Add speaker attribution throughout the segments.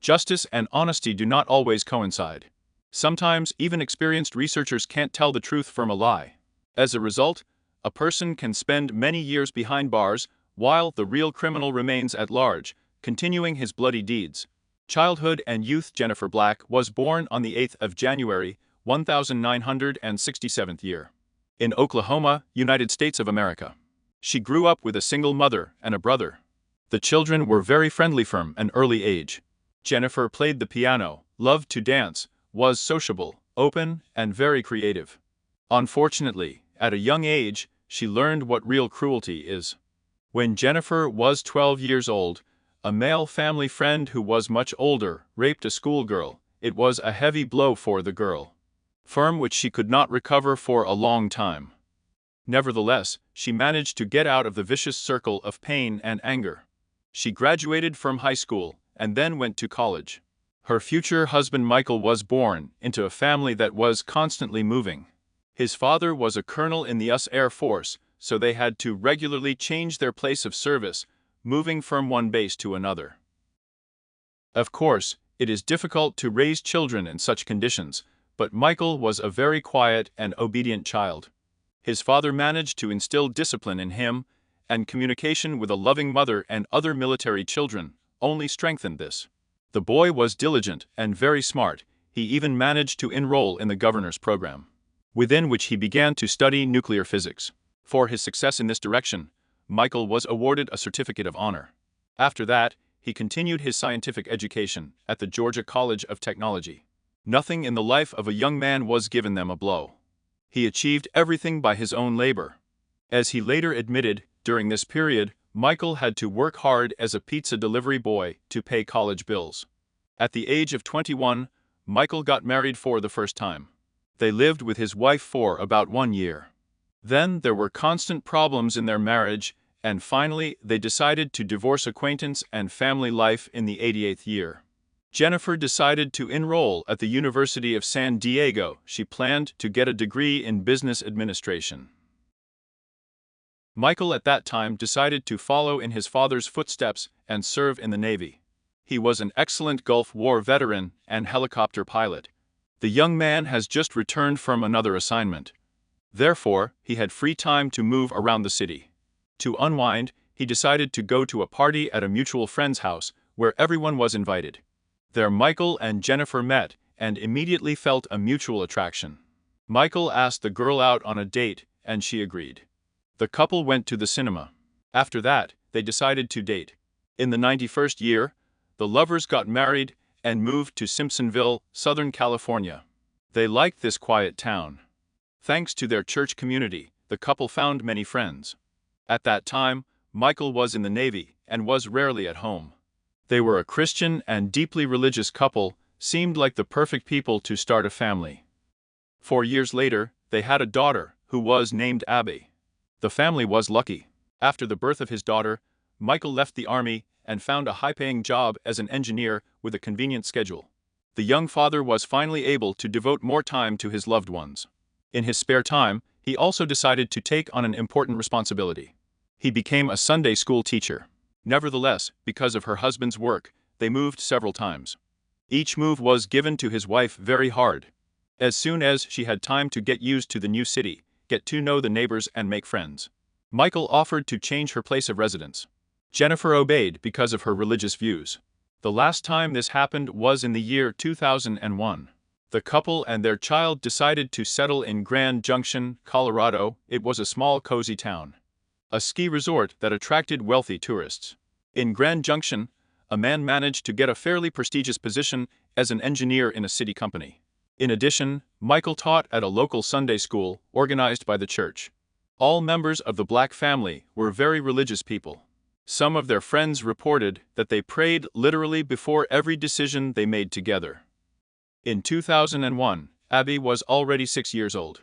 Speaker 1: Justice and honesty do not always coincide. Sometimes, even experienced researchers can't tell the truth from a lie. As a result, a person can spend many years behind bars, while the real criminal remains at large, continuing his bloody deeds. Childhood and youth. Jennifer Black was born on the 8th of January, 1967th year, in Oklahoma, United States of America. She grew up with a single mother and a brother. The children were very friendly from an early age. Jennifer played the piano, loved to dance, was sociable, open, and very creative. Unfortunately, at a young age, she learned what real cruelty is. When Jennifer was 12 years old, a male family friend who was much older raped a schoolgirl. It was a heavy blow for the girl, from which she could not recover for a long time. Nevertheless, she managed to get out of the vicious circle of pain and anger. She graduated from high school and then went to college. Her future husband Michael was born into a family that was constantly moving. His father was a colonel in the US Air Force, so they had to regularly change their place of service, moving from one base to another. Of course, it is difficult to raise children in such conditions, but Michael was a very quiet and obedient child. His father managed to instill discipline in him, and communication with a loving mother and other military children only strengthened this. The boy was diligent and very smart. He even managed to enroll in the governor's program, within which he began to study nuclear physics. For his success in this direction, Michael was awarded a certificate of honor. After that, he continued his scientific education at the Georgia College of Technology. Nothing in the life of a young man was given them a blow. He achieved everything by his own labor. As he later admitted, during this period, Michael had to work hard as a pizza delivery boy to pay college bills. At the age of 21, Michael got married for the first time. They lived with his wife for about 1 year. Then there were constant problems in their marriage, and finally they decided to divorce. Acquaintance and family life. In the 88th year, Jennifer decided to enroll at the University of San Diego. She planned to get a degree in business administration. Michael at that time decided to follow in his father's footsteps and serve in the Navy. He was an excellent Gulf War veteran and helicopter pilot. The young man has just returned from another assignment. Therefore, he had free time to move around the city. To unwind, he decided to go to a party at a mutual friend's house, where everyone was invited. There Michael and Jennifer met, and immediately felt a mutual attraction. Michael asked the girl out on a date, and she agreed. The couple went to the cinema. After that, they decided to date. In the 91st year, the lovers got married and moved to Simpsonville, Southern California. They liked this quiet town. Thanks to their church community, the couple found many friends. At that time, Michael was in the Navy and was rarely at home. They were a Christian and deeply religious couple, seemed like the perfect people to start a family. 4 years later, they had a daughter, who was named Abby. The family was lucky. After the birth of his daughter, Michael left the army and found a high-paying job as an engineer with a convenient schedule. The young father was finally able to devote more time to his loved ones. In his spare time, he also decided to take on an important responsibility. He became a Sunday school teacher. Nevertheless, because of her husband's work, they moved several times. Each move was given to his wife very hard. As soon as she had time to get used to the new city, get to know the neighbors and make friends, Michael offered to change her place of residence. Jennifer obeyed because of her religious views. The last time this happened was in the year 2001. The couple and their child decided to settle in Grand Junction, Colorado. It was a small, cozy town, a ski resort that attracted wealthy tourists. In Grand Junction, a man managed to get a fairly prestigious position as an engineer in a city company. In addition, Michael taught at a local Sunday school organized by the church. All members of the Black family were very religious people. Some of their friends reported that they prayed literally before every decision they made together. In 2001, Abby was already 6 years old.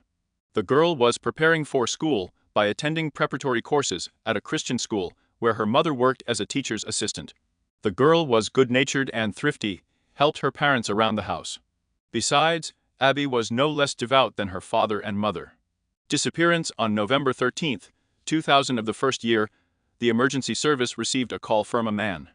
Speaker 1: The girl was preparing for school by attending preparatory courses at a Christian school where her mother worked as a teacher's assistant. The girl was good-natured and thrifty, helped her parents around the house. Besides, Abby was no less devout than her father and mother. Disappearance on November 13, 2000 of the first year, the emergency service received a call from a man.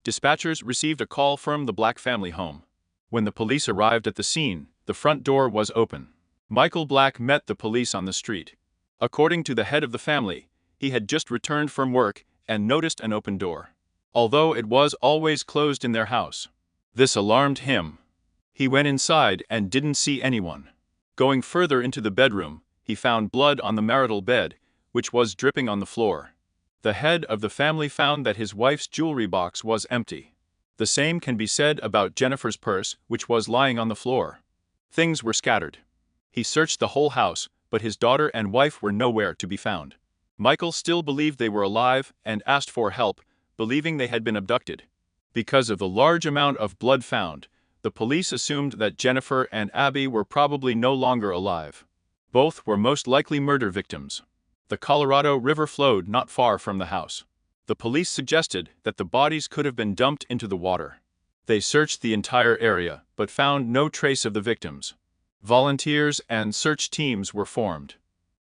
Speaker 1: Dispatchers received a call from the Black family home. When the police arrived at the scene, the front door was open. Michael Black met the police on the street. According to the head of the family, he had just returned from work and noticed an open door, although it was always closed in their house. This alarmed him. He went inside and didn't see anyone. Going further into the bedroom, he found blood on the marital bed, which was dripping on the floor. The head of the family found that his wife's jewelry box was empty. The same can be said about Jennifer's purse, which was lying on the floor. Things were scattered. He searched the whole house, but his daughter and wife were nowhere to be found. Michael still believed they were alive and asked for help, believing they had been abducted. Because of the large amount of blood found, the police assumed that Jennifer and Abby were probably no longer alive. Both were most likely murder victims. The Colorado River flowed not far from the house. The police suggested that the bodies could have been dumped into the water. They searched the entire area, but found no trace of the victims. Volunteers and search teams were formed.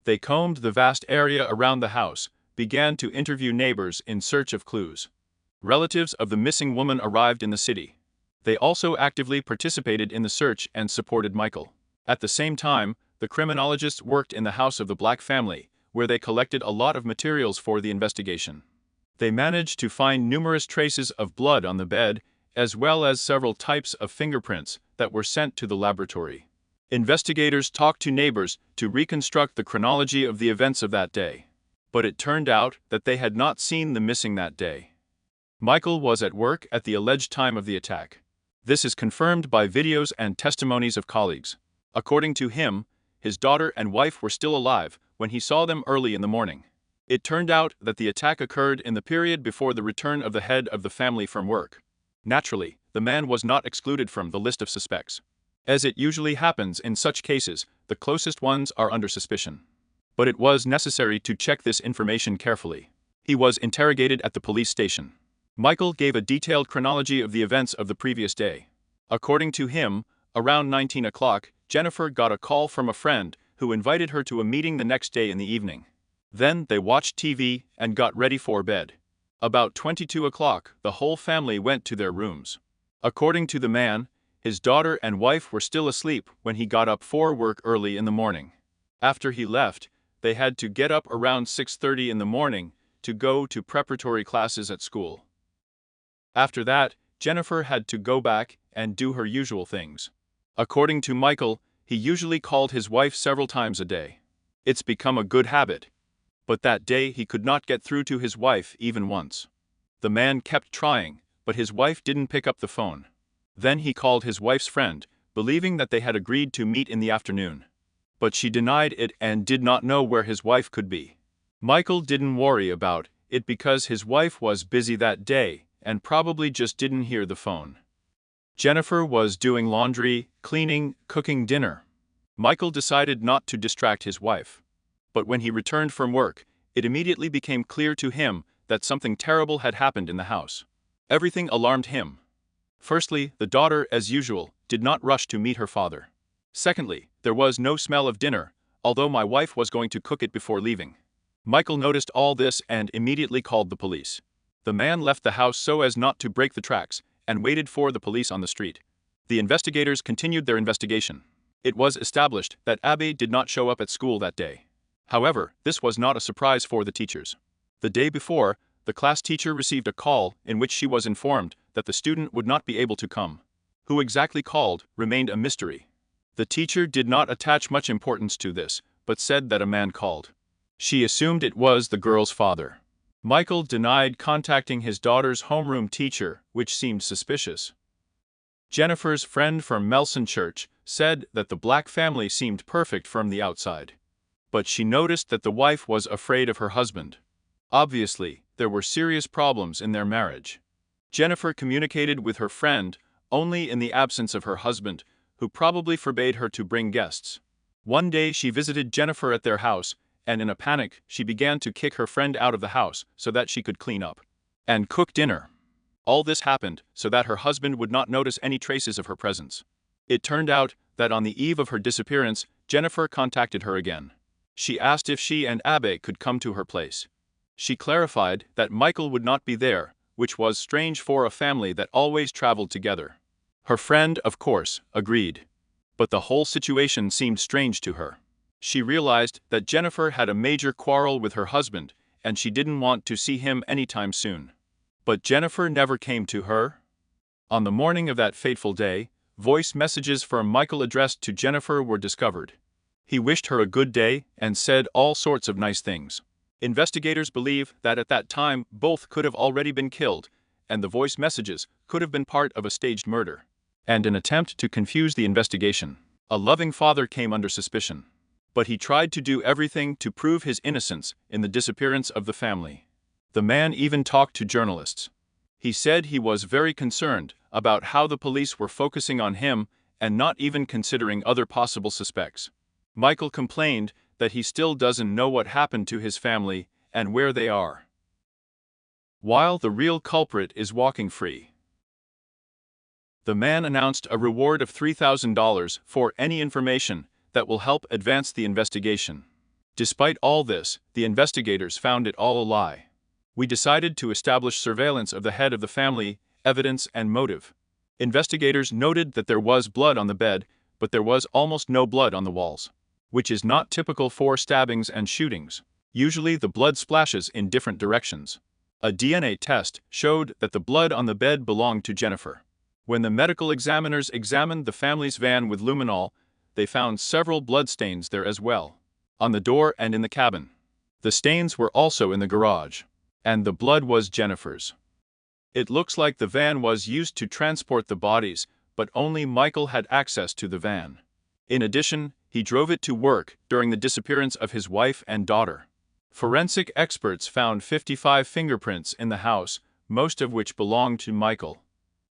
Speaker 1: They combed the vast area around the house, began to interview neighbors in search of clues. Relatives of the missing woman arrived in the city. They also actively participated in the search and supported Michael. At the same time, the criminologists worked in the house of the Black family, where they collected a lot of materials for the investigation. They managed to find numerous traces of blood on the bed, as well as several types of fingerprints that were sent to the laboratory. Investigators talked to neighbors to reconstruct the chronology of the events of that day. But it turned out that they had not seen the missing that day. Michael was at work at the alleged time of the attack. This is confirmed by videos and testimonies of colleagues. According to him, his daughter and wife were still alive when he saw them early in the morning. It turned out that the attack occurred in the period before the return of the head of the family from work. Naturally, the man was not excluded from the list of suspects. As it usually happens in such cases, the closest ones are under suspicion. But it was necessary to check this information carefully. He was interrogated at the police station. Michael gave a detailed chronology of the events of the previous day. According to him, around 19 o'clock, Jennifer got a call from a friend who invited her to a meeting the next day in the evening. Then they watched TV and got ready for bed. About 22 o'clock, the whole family went to their rooms. According to the man, his daughter and wife were still asleep when he got up for work early in the morning. After he left, they had to get up around 6:30 in the morning to go to preparatory classes at school. After that, Jennifer had to go back and do her usual things. According to Michael, he usually called his wife several times a day. It's become a good habit. But that day he could not get through to his wife even once. The man kept trying, but his wife didn't pick up the phone. Then he called his wife's friend, believing that they had agreed to meet in the afternoon. But she denied it and did not know where his wife could be. Michael didn't worry about it because his wife was busy that day and probably just didn't hear the phone. Jennifer was doing laundry, cleaning, cooking dinner. Michael decided not to distract his wife. But when he returned from work, it immediately became clear to him that something terrible had happened in the house. Everything alarmed him. Firstly, the daughter, as usual, did not rush to meet her father. Secondly, there was no smell of dinner, although my wife was going to cook it before leaving. Michael noticed all this and immediately called the police. The man left the house so as not to break the tracks and waited for the police on the street. The investigators continued their investigation. It was established that Abby did not show up at school that day. However, this was not a surprise for the teachers. The day before, the class teacher received a call in which she was informed that the student would not be able to come. Who exactly called remained a mystery. The teacher did not attach much importance to this, but said that a man called. She assumed it was the girl's father. Michael denied contacting his daughter's homeroom teacher, which seemed suspicious. Jennifer's friend from Melson Church said that the Black family seemed perfect from the outside. But she noticed that the wife was afraid of her husband. Obviously, there were serious problems in their marriage. Jennifer communicated with her friend only in the absence of her husband, who probably forbade her to bring guests. One day she visited Jennifer at their house, and in a panic she began to kick her friend out of the house so that she could clean up and cook dinner. All this happened so that her husband would not notice any traces of her presence. It turned out that on the eve of her disappearance, Jennifer contacted her again. She asked if she and Abby could come to her place. She clarified that Michael would not be there, which was strange for a family that always traveled together. Her friend, of course, agreed. But the whole situation seemed strange to her. She realized that Jennifer had a major quarrel with her husband, and she didn't want to see him anytime soon. But Jennifer never came to her. On the morning of that fateful day, voice messages from Michael addressed to Jennifer were discovered. He wished her a good day and said all sorts of nice things. Investigators believe that at that time both could have already been killed, and the voice messages could have been part of a staged murder, and an attempt to confuse the investigation. A loving father came under suspicion, but he tried to do everything to prove his innocence in the disappearance of the family. The man even talked to journalists. He said he was very concerned about how the police were focusing on him and not even considering other possible suspects. Michael complained that he still doesn't know what happened to his family and where they are, while the real culprit is walking free. The man announced a reward of $3,000 for any information that will help advance the investigation. Despite all this, the investigators found it all a lie. We decided to establish surveillance of the head of the family, evidence and motive. Investigators noted that there was blood on the bed, but there was almost no blood on the walls, which is not typical for stabbings and shootings. Usually the blood splashes in different directions. A DNA test showed that the blood on the bed belonged to Jennifer. When the medical examiners examined the family's van with luminol, they found several blood stains there as well, on the door and in the cabin. The stains were also in the garage, and the blood was Jennifer's. It looks like the van was used to transport the bodies, but only Michael had access to the van. In addition, he drove it to work during the disappearance of his wife and daughter. Forensic experts found 55 fingerprints in the house, most of which belonged to Michael.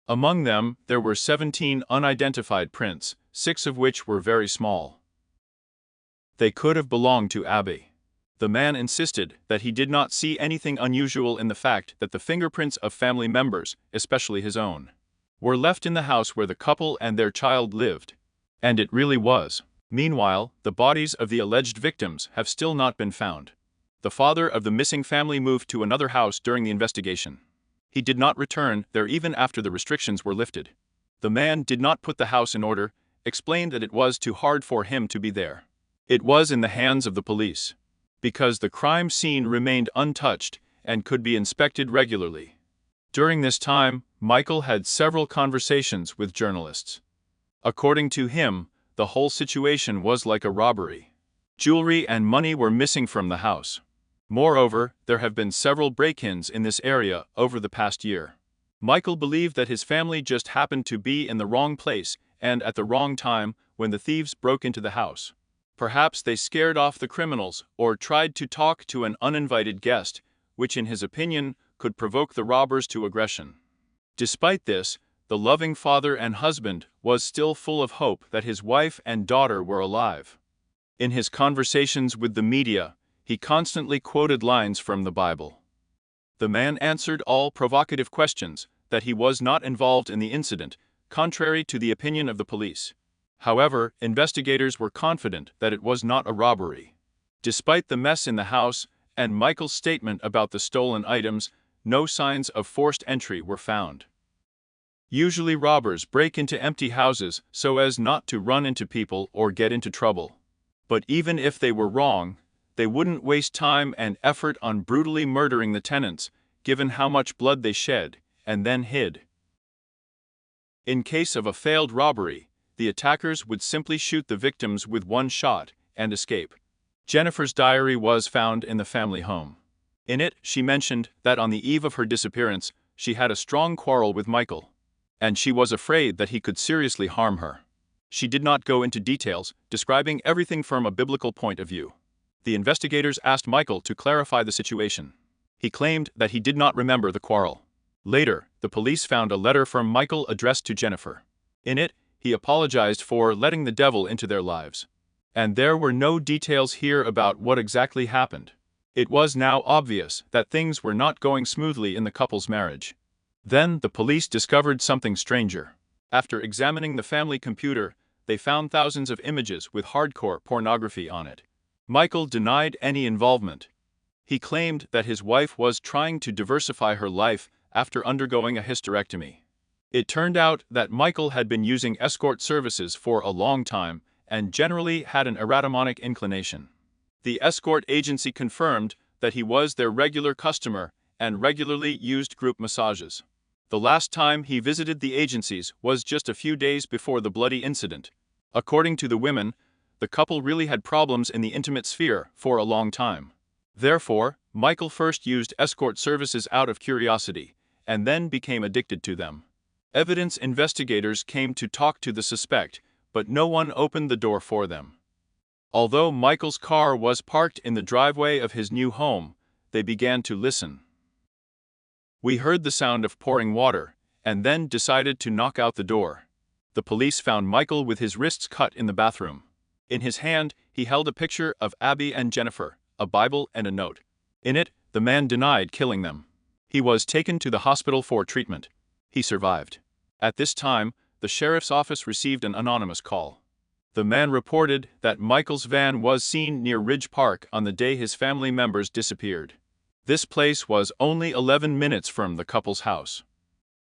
Speaker 1: Among them, there were 17 unidentified prints, 6 of which were very small. They could have belonged to Abby. The man insisted that he did not see anything unusual in the fact that the fingerprints of family members, especially his own, were left in the house where the couple and their child lived. And it really was. Meanwhile, the bodies of the alleged victims have still not been found. The father of the missing family moved to another house during the investigation. He did not return there even after the restrictions were lifted. The man did not put the house in order, explained that it was too hard for him to be there. It was in the hands of the police, because the crime scene remained untouched and could be inspected regularly. During this time, Michael had several conversations with journalists. According to him, the whole situation was like a robbery. Jewelry and money were missing from the house. Moreover, there have been several break-ins in this area over the past year. Michael believed that his family just happened to be in the wrong place and at the wrong time when the thieves broke into the house. Perhaps they scared off the criminals or tried to talk to an uninvited guest, which in his opinion could provoke the robbers to aggression. Despite this, the loving father and husband was still full of hope that his wife and daughter were alive. In his conversations with the media, he constantly quoted lines from the Bible. The man answered all provocative questions that he was not involved in the incident, contrary to the opinion of the police. However, investigators were confident that it was not a robbery. Despite the mess in the house and Michael's statement about the stolen items, no signs of forced entry were found. Usually robbers break into empty houses so as not to run into people or get into trouble. But even if they were wrong, they wouldn't waste time and effort on brutally murdering the tenants, given how much blood they shed, and then hid. In case of a failed robbery, the attackers would simply shoot the victims with one shot and escape. Jennifer's diary was found in the family home. In it, she mentioned that on the eve of her disappearance, she had a strong quarrel with Michael, and she was afraid that he could seriously harm her. She did not go into details, describing everything from a biblical point of view. The investigators asked Michael to clarify the situation. He claimed that he did not remember the quarrel. Later, the police found a letter from Michael addressed to Jennifer. In it, he apologized for letting the devil into their lives. And there were no details here about what exactly happened. It was now obvious that things were not going smoothly in the couple's marriage. Then the police discovered something stranger. After examining the family computer, they found thousands of images with hardcore pornography on it. Michael denied any involvement. He claimed that his wife was trying to diversify her life after undergoing a hysterectomy. It turned out that Michael had been using escort services for a long time and generally had an erotomanic inclination. The escort agency confirmed that he was their regular customer and regularly used group massages. The last time he visited the agencies was just a few days before the bloody incident. According to the women, the couple really had problems in the intimate sphere for a long time. Therefore, Michael first used escort services out of curiosity, and then became addicted to them. Evidence investigators came to talk to the suspect, but no one opened the door for them. Although Michael's car was parked in the driveway of his new home, they began to listen. "We heard the sound of pouring water, and then decided to knock out the door." The police found Michael with his wrists cut in the bathroom. In his hand, he held a picture of Abby and Jennifer, a Bible and a note. In it, the man denied killing them. He was taken to the hospital for treatment. He survived. At this time, the sheriff's office received an anonymous call. The man reported that Michael's van was seen near Ridge Park on the day his family members disappeared. This place was only 11 minutes from the couple's house.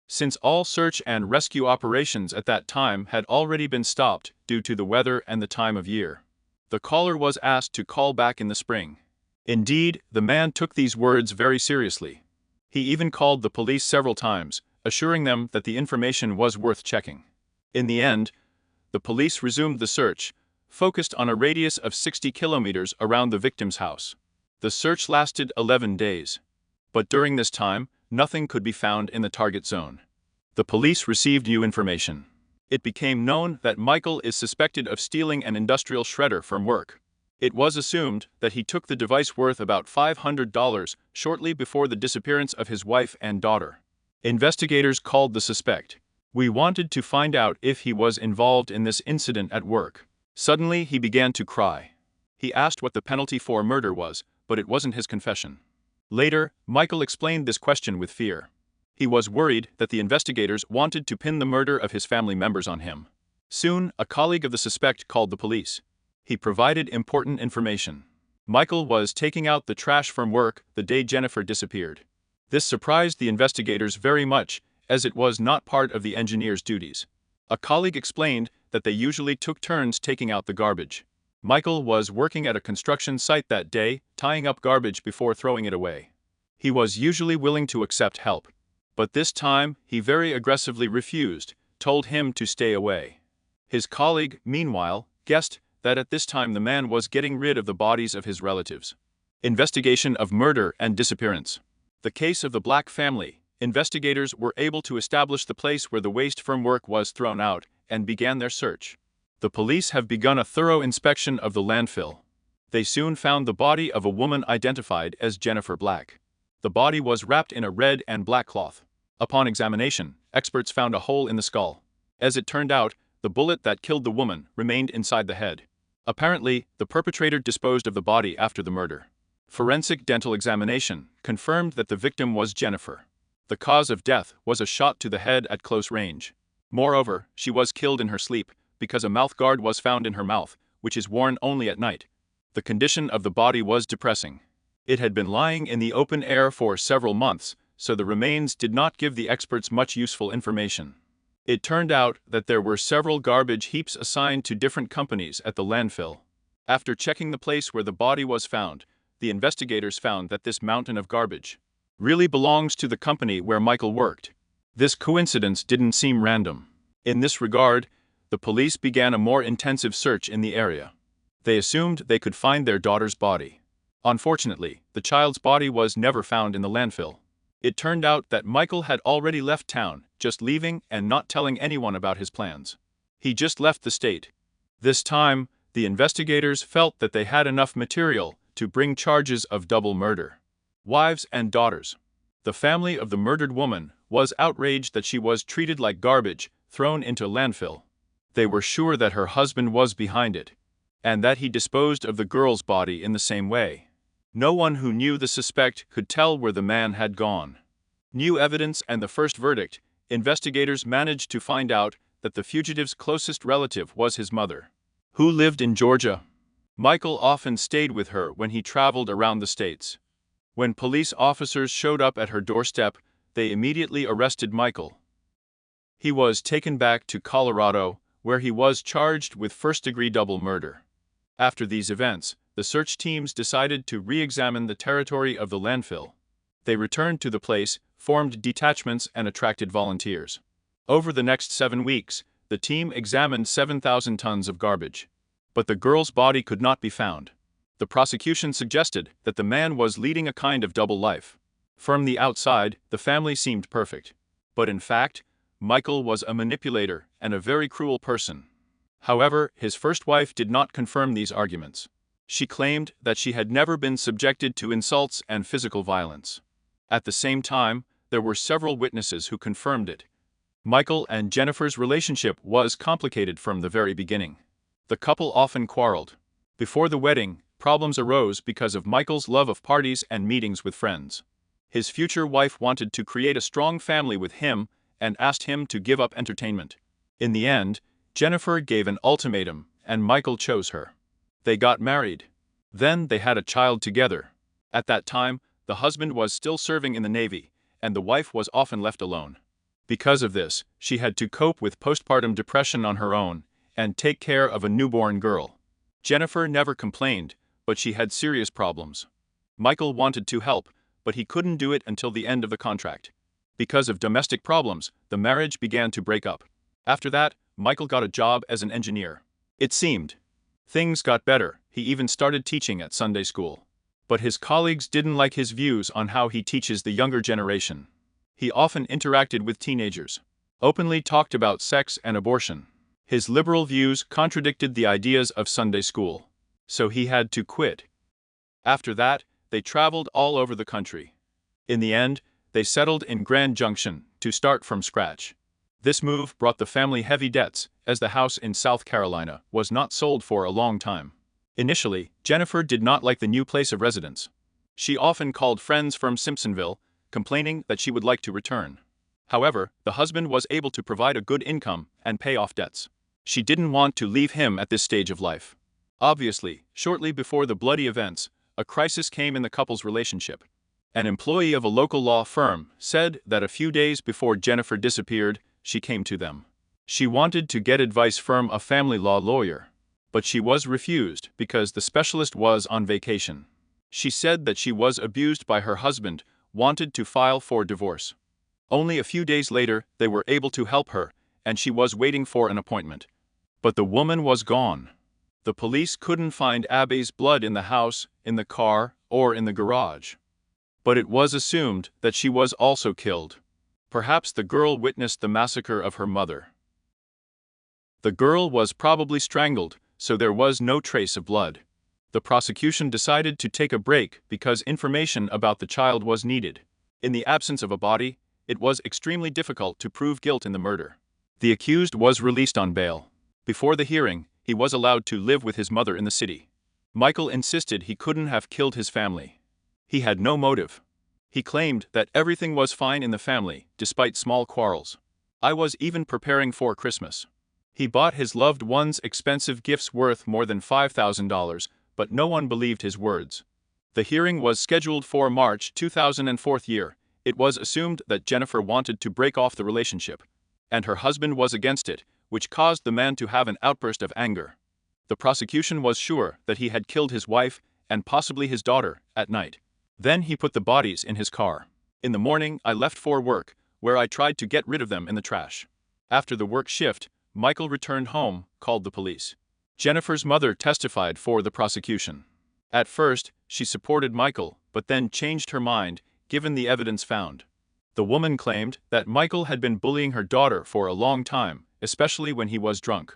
Speaker 1: Since all search and rescue operations at that time had already been stopped due to the weather and the time of year, the caller was asked to call back in the spring. Indeed, the man took these words very seriously. He even called the police several times, assuring them that the information was worth checking. In the end, the police resumed the search, focused on a radius of 60 kilometers around the victim's house. The search lasted 11 days. But during this time, nothing could be found in the target zone. The police received new information. It became known that Michael is suspected of stealing an industrial shredder from work. It was assumed that he took the device worth about $500 shortly before the disappearance of his wife and daughter. Investigators called the suspect. "We wanted to find out if he was involved in this incident at work." Suddenly he began to cry. He asked what the penalty for murder was, but it wasn't his confession. Later, Michael explained this question with fear. He was worried that the investigators wanted to pin the murder of his family members on him. Soon, a colleague of the suspect called the police. He provided important information. Michael was taking out the trash from work the day Jennifer disappeared. This surprised the investigators very much, as it was not part of the engineer's duties. A colleague explained that they usually took turns taking out the garbage. Michael was working at a construction site that day, tying up garbage before throwing it away. He was usually willing to accept help. But this time, he very aggressively refused, told him to stay away. His colleague, meanwhile, guessed that at this time the man was getting rid of the bodies of his relatives. Investigation of murder and disappearance. The case of the Black family. Investigators were able to establish the place where the waste from work was thrown out and began their search. The police have begun a thorough inspection of the landfill. They soon found the body of a woman identified as Jennifer Black. The body was wrapped in a red and black cloth. Upon examination, experts found a hole in the skull. As it turned out, the bullet that killed the woman remained inside the head. Apparently, the perpetrator disposed of the body after the murder. Forensic dental examination confirmed that the victim was Jennifer. The cause of death was a shot to the head at close range. Moreover, she was killed in her sleep because a mouth guard was found in her mouth, which is worn only at night. The condition of the body was depressing. It had been lying in the open air for several months, so the remains did not give the experts much useful information. It turned out that there were several garbage heaps assigned to different companies at the landfill. After checking the place where the body was found, the investigators found that this mountain of garbage really belongs to the company where Michael worked. This coincidence didn't seem random. In this regard, the police began a more intensive search in the area. They assumed they could find their daughter's body. Unfortunately, the child's body was never found in the landfill. It turned out that Michael had already left town, just leaving and not telling anyone about his plans. He just left the state. This time, the investigators felt that they had enough material to bring charges of double murder. Wives and daughters. The family of the murdered woman was outraged that she was treated like garbage, thrown into a landfill. They were sure that her husband was behind it, and that he disposed of the girl's body in the same way. No one who knew the suspect could tell where the man had gone. New evidence and the first verdict, investigators managed to find out that the fugitive's closest relative was his mother, who lived in Georgia. Michael often stayed with her when he traveled around the states. When police officers showed up at her doorstep, they immediately arrested Michael. He was taken back to Colorado, where he was charged with first-degree double murder. After these events, the search teams decided to re-examine the territory of the landfill. They returned to the place, formed detachments, and attracted volunteers. Over the next 7 weeks, the team examined 7,000 tons of garbage. But the girl's body could not be found. The prosecution suggested that the man was leading a kind of double life. From the outside, the family seemed perfect. But in fact, Michael was a manipulator and a very cruel person. However, his first wife did not confirm these arguments. She claimed that she had never been subjected to insults and physical violence. At the same time, there were several witnesses who confirmed it. Michael and Jennifer's relationship was complicated from the very beginning. The couple often quarreled. Before the wedding, problems arose because of Michael's love of parties and meetings with friends. His future wife wanted to create a strong family with him and asked him to give up entertainment. In the end, Jennifer gave an ultimatum, and Michael chose her. They got married. Then they had a child together. At that time, the husband was still serving in the Navy, and the wife was often left alone. Because of this, she had to cope with postpartum depression on her own and take care of a newborn girl. Jennifer never complained, but she had serious problems. Michael wanted to help, but he couldn't do it until the end of the contract. Because of domestic problems, the marriage began to break up. After that, Michael got a job as an engineer. It seemed. Things got better. He even started teaching at Sunday school. But his colleagues didn't like his views on how he teaches the younger generation. He often interacted with teenagers, openly talked about sex and abortion. His liberal views contradicted the ideas of Sunday school, so he had to quit. After that, they traveled all over the country. In the end, they settled in Grand Junction to start from scratch. This move brought the family heavy debts, as the house in South Carolina was not sold for a long time. Initially, Jennifer did not like the new place of residence. She often called friends from Simpsonville, complaining that she would like to return. However, the husband was able to provide a good income and pay off debts. She didn't want to leave him at this stage of life. Obviously, shortly before the bloody events, a crisis came in the couple's relationship. An employee of a local law firm said that a few days before Jennifer disappeared, she came to them. She wanted to get advice from a family law lawyer, but she was refused because the specialist was on vacation. She said that she was abused by her husband, wanted to file for divorce. Only a few days later, they were able to help her, and she was waiting for an appointment. But the woman was gone. The police couldn't find Abby's blood in the house, in the car, or in the garage. But it was assumed that she was also killed. Perhaps the girl witnessed the massacre of her mother. The girl was probably strangled, so there was no trace of blood. The prosecution decided to take a break because information about the child was needed. In the absence of a body, it was extremely difficult to prove guilt in the murder. The accused was released on bail. Before the hearing, he was allowed to live with his mother in the city. Michael insisted he couldn't have killed his family. He had no motive. He claimed that everything was fine in the family, despite small quarrels. I was even preparing for Christmas. He bought his loved ones expensive gifts worth more than $5,000, but no one believed his words. The hearing was scheduled for March 2004 year. It was assumed that Jennifer wanted to break off the relationship, and her husband was against it, which caused the man to have an outburst of anger. The prosecution was sure that he had killed his wife, and possibly his daughter, at night. Then he put the bodies in his car. In the morning, I left for work, where I tried to get rid of them in the trash. After the work shift, Michael returned home, called the police. Jennifer's mother testified for the prosecution. At first, she supported Michael, but then changed her mind, given the evidence found. The woman claimed that Michael had been bullying her daughter for a long time, especially when he was drunk.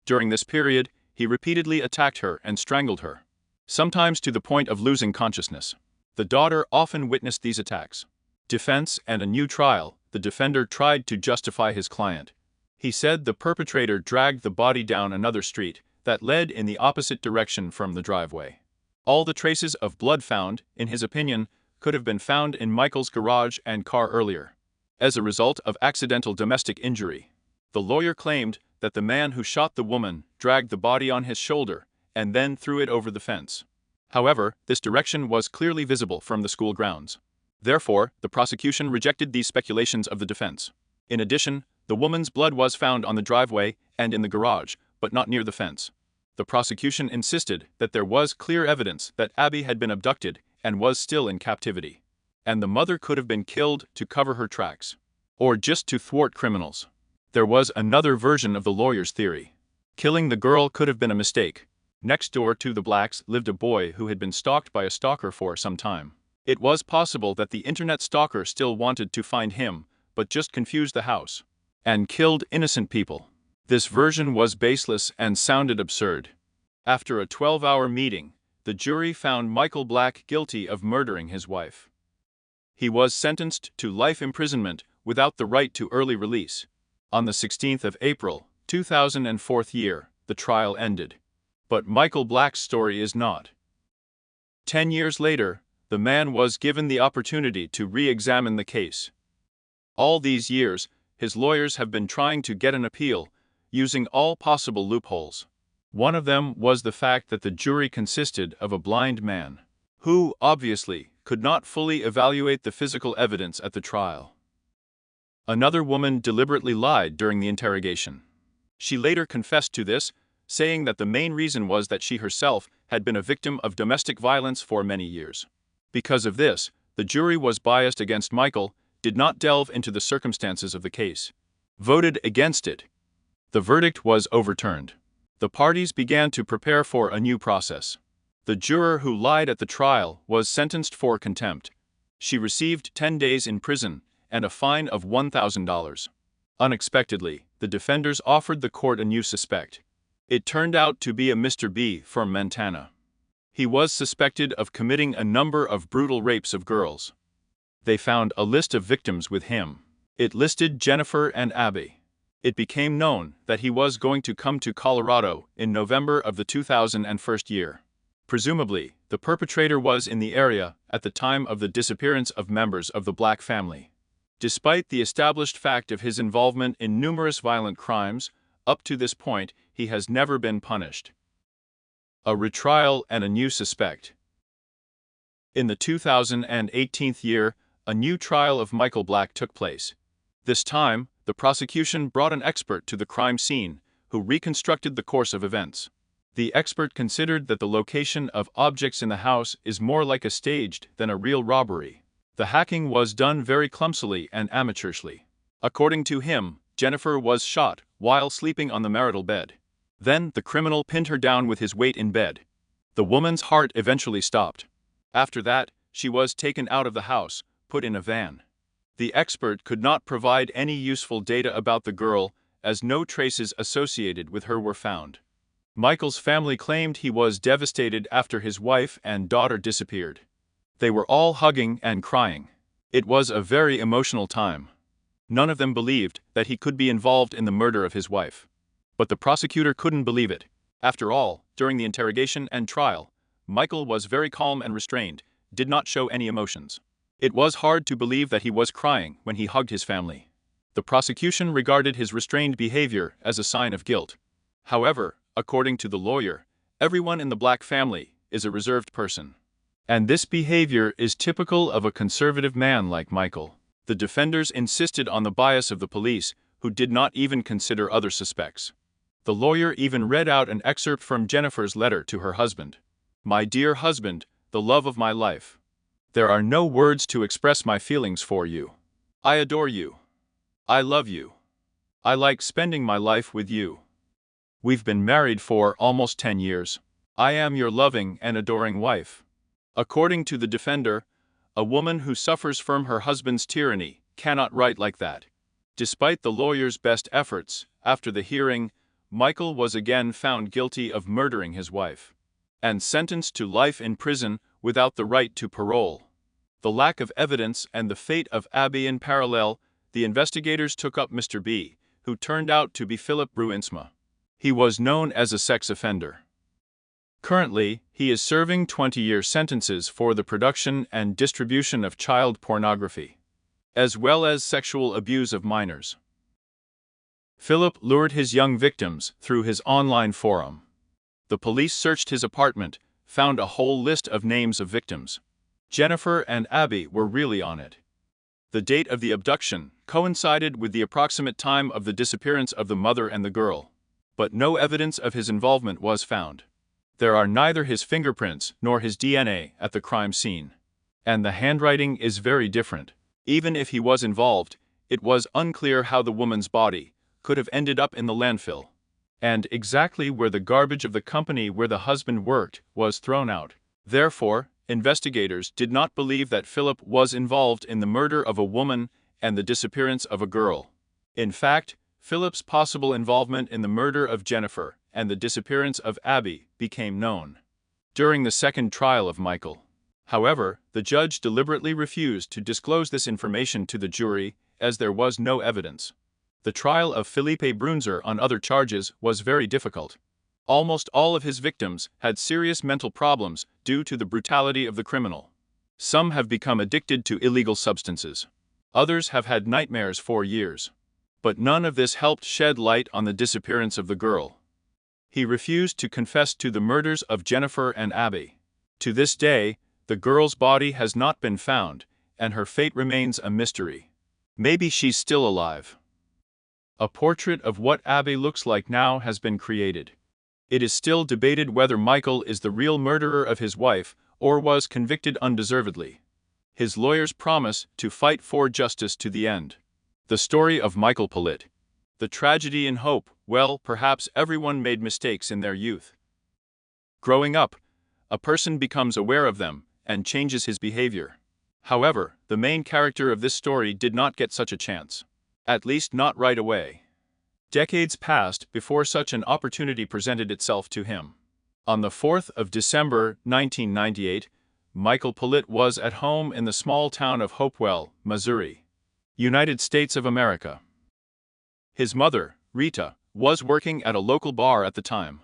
Speaker 1: During this period, he repeatedly attacked her and strangled her, sometimes to the point of losing consciousness. The daughter often witnessed these attacks. Defense and a new trial, the defender tried to justify his client. He said the perpetrator dragged the body down another street that led in the opposite direction from the driveway. All the traces of blood found, in his opinion, could have been found in Michael's garage and car earlier, as a result of accidental domestic injury. The lawyer claimed that the man who shot the woman dragged the body on his shoulder and then threw it over the fence. However, this direction was clearly visible from the school grounds. Therefore, the prosecution rejected these speculations of the defense. In addition, the woman's blood was found on the driveway and in the garage, but not near the fence. The prosecution insisted that there was clear evidence that Abby had been abducted and was still in captivity, and the mother could have been killed to cover her tracks, or just to thwart criminals. There was another version of the lawyer's theory. Killing the girl could have been a mistake. Next door to the Blacks lived a boy who had been stalked by a stalker for some time. It was possible that the internet stalker still wanted to find him, but just confused the house and killed innocent people. This version was baseless and sounded absurd. After a 12-hour meeting, the jury found Michael Black guilty of murdering his wife. He was sentenced to life imprisonment without the right to early release. On the 16th of April, 2004 year, the trial ended. But Michael Black's story is not. 10 years later, the man was given the opportunity to re-examine the case. All these years, his lawyers have been trying to get an appeal, using all possible loopholes. One of them was the fact that the jury consisted of a blind man, who, obviously, could not fully evaluate the physical evidence at the trial. Another woman deliberately lied during the interrogation. She later confessed to this, saying that the main reason was that she herself had been a victim of domestic violence for many years. Because of this, the jury was biased against Michael, did not delve into the circumstances of the case, voted against it. The verdict was overturned. The parties began to prepare for a new process. The juror who lied at the trial was sentenced for contempt. She received 10 days in prison and a fine of $1,000. Unexpectedly, the defenders offered the court a new suspect. It turned out to be a Mr. B from Montana. He was suspected of committing a number of brutal rapes of girls. They found a list of victims with him. It listed Jennifer and Abby. It became known that he was going to come to Colorado in November of the 2001 year. Presumably, the perpetrator was in the area at the time of the disappearance of members of the Black family. Despite the established fact of his involvement in numerous violent crimes, up to this point, he has never been punished. A retrial and a new suspect. In the 2018 year, a new trial of Michael Black took place. This time, the prosecution brought an expert to the crime scene, who reconstructed the course of events. The expert considered that the location of objects in the house is more like a staged than a real robbery. The hacking was done very clumsily and amateurishly. According to him, Jennifer was shot while sleeping on the marital bed. Then the criminal pinned her down with his weight in bed. The woman's heart eventually stopped. After that, she was taken out of the house, put in a van. The expert could not provide any useful data about the girl, as no traces associated with her were found. Michael's family claimed he was devastated after his wife and daughter disappeared. They were all hugging and crying. It was a very emotional time. None of them believed that he could be involved in the murder of his wife. But the prosecutor couldn't believe it. After all, during the interrogation and trial, Michael was very calm and restrained, did not show any emotions. It was hard to believe that he was crying when he hugged his family. The prosecution regarded his restrained behavior as a sign of guilt. However, according to the lawyer, everyone in the Black family is a reserved person. And this behavior is typical of a conservative man like Michael. The defenders insisted on the bias of the police, who did not even consider other suspects. The lawyer even read out an excerpt from Jennifer's letter to her husband. "My dear husband, the love of my life. There are no words to express my feelings for you. I adore you. I love you. I like spending my life with you. We've been married for almost 10 years. I am your loving and adoring wife." According to the defender, a woman who suffers from her husband's tyranny cannot write like that. Despite the lawyer's best efforts, after the hearing, Michael was again found guilty of murdering his wife and sentenced to life in prison without the right to parole. The lack of evidence and the fate of Abby in parallel, the investigators took up Mr. B, who turned out to be Philip Bruinsma. He was known as a sex offender. Currently, he is serving 20-year sentences for the production and distribution of child pornography, as well as sexual abuse of minors. Philip lured his young victims through his online forum. The police searched his apartment, found a whole list of names of victims. Jennifer and Abby were really on it. The date of the abduction coincided with the approximate time of the disappearance of the mother and the girl, but no evidence of his involvement was found. There are neither his fingerprints nor his DNA at the crime scene. And the handwriting is very different. Even if he was involved, it was unclear how the woman's body could have ended up in the landfill, and exactly where the garbage of the company where the husband worked was thrown out. Therefore, investigators did not believe that Philip was involved in the murder of a woman and the disappearance of a girl. In fact, Philip's possible involvement in the murder of Jennifer and the disappearance of Abby became known during the second trial of Michael. However, the judge deliberately refused to disclose this information to the jury as there was no evidence. The trial of Felipe Brunzer on other charges was very difficult. Almost all of his victims had serious mental problems due to the brutality of the criminal. Some have become addicted to illegal substances. Others have had nightmares for years. But none of this helped shed light on the disappearance of the girl. He refused to confess to the murders of Jennifer and Abby. To this day, the girl's body has not been found, and her fate remains a mystery. Maybe she's still alive. A portrait of what Abby looks like now has been created. It is still debated whether Michael is the real murderer of his wife or was convicted undeservedly. His lawyers promise to fight for justice to the end. The story of Michael Pollitt. The tragedy and hope. Well, perhaps everyone made mistakes in their youth. Growing up, a person becomes aware of them and changes his behavior. However, the main character of this story did not get such a chance. At least not right away. Decades passed before such an opportunity presented itself to him. On the 4th of December, 1998, Michael Pollitt was at home in the small town of Hopewell, Missouri, United States of America. His mother, Rita, was working at a local bar at the time.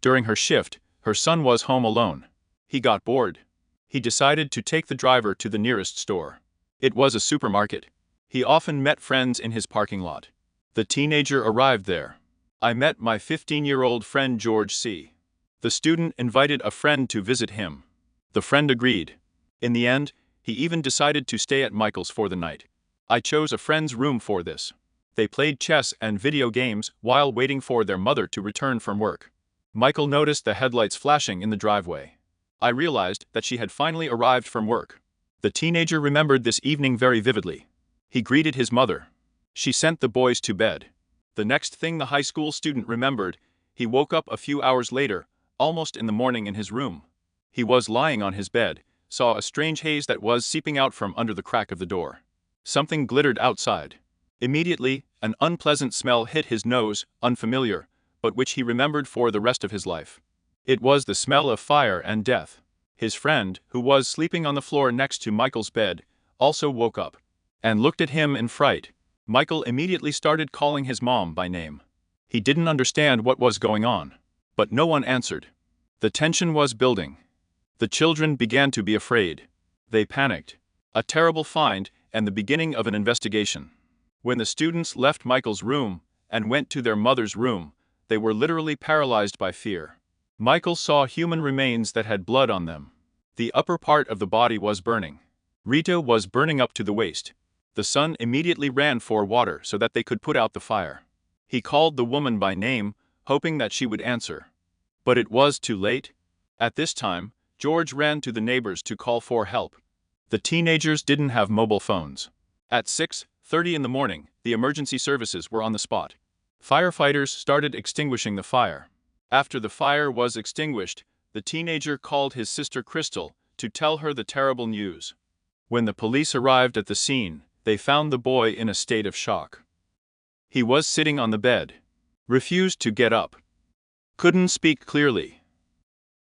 Speaker 1: During her shift, her son was home alone. He got bored. He decided to take the driver to the nearest store. It was a supermarket. He often met friends in his parking lot. The teenager arrived there. I met my 15-year-old friend George C. The student invited a friend to visit him. The friend agreed. In the end, he even decided to stay at Michael's for the night. I chose a friend's room for this. They played chess and video games while waiting for their mother to return from work. Michael noticed the headlights flashing in the driveway. I realized that she had finally arrived from work. The teenager remembered this evening very vividly. He greeted his mother. She sent the boys to bed. The next thing the high school student remembered, he woke up a few hours later, almost in the morning in his room. He was lying on his bed, saw a strange haze that was seeping out from under the crack of the door. Something glittered outside. Immediately, an unpleasant smell hit his nose, unfamiliar, but which he remembered for the rest of his life. It was the smell of fire and death. His friend, who was sleeping on the floor next to Michael's bed, also woke up and looked at him in fright. Michael immediately started calling his mom by name. He didn't understand what was going on, but no one answered. The tension was building. The children began to be afraid. They panicked. A terrible find and the beginning of an investigation. When the students left Michael's room and went to their mother's room, they were literally paralyzed by fear. Michael saw human remains that had blood on them. The upper part of the body was burning. Rita was burning up to the waist. The son immediately ran for water so that they could put out the fire. He called the woman by name, hoping that she would answer. But it was too late. At this time, George ran to the neighbors to call for help. The teenagers didn't have mobile phones. At 6:30 in the morning, the emergency services were on the spot. Firefighters started extinguishing the fire. After the fire was extinguished, the teenager called his sister Crystal to tell her the terrible news. When the police arrived at the scene, they found the boy in a state of shock. He was sitting on the bed. Refused to get up. Couldn't speak clearly.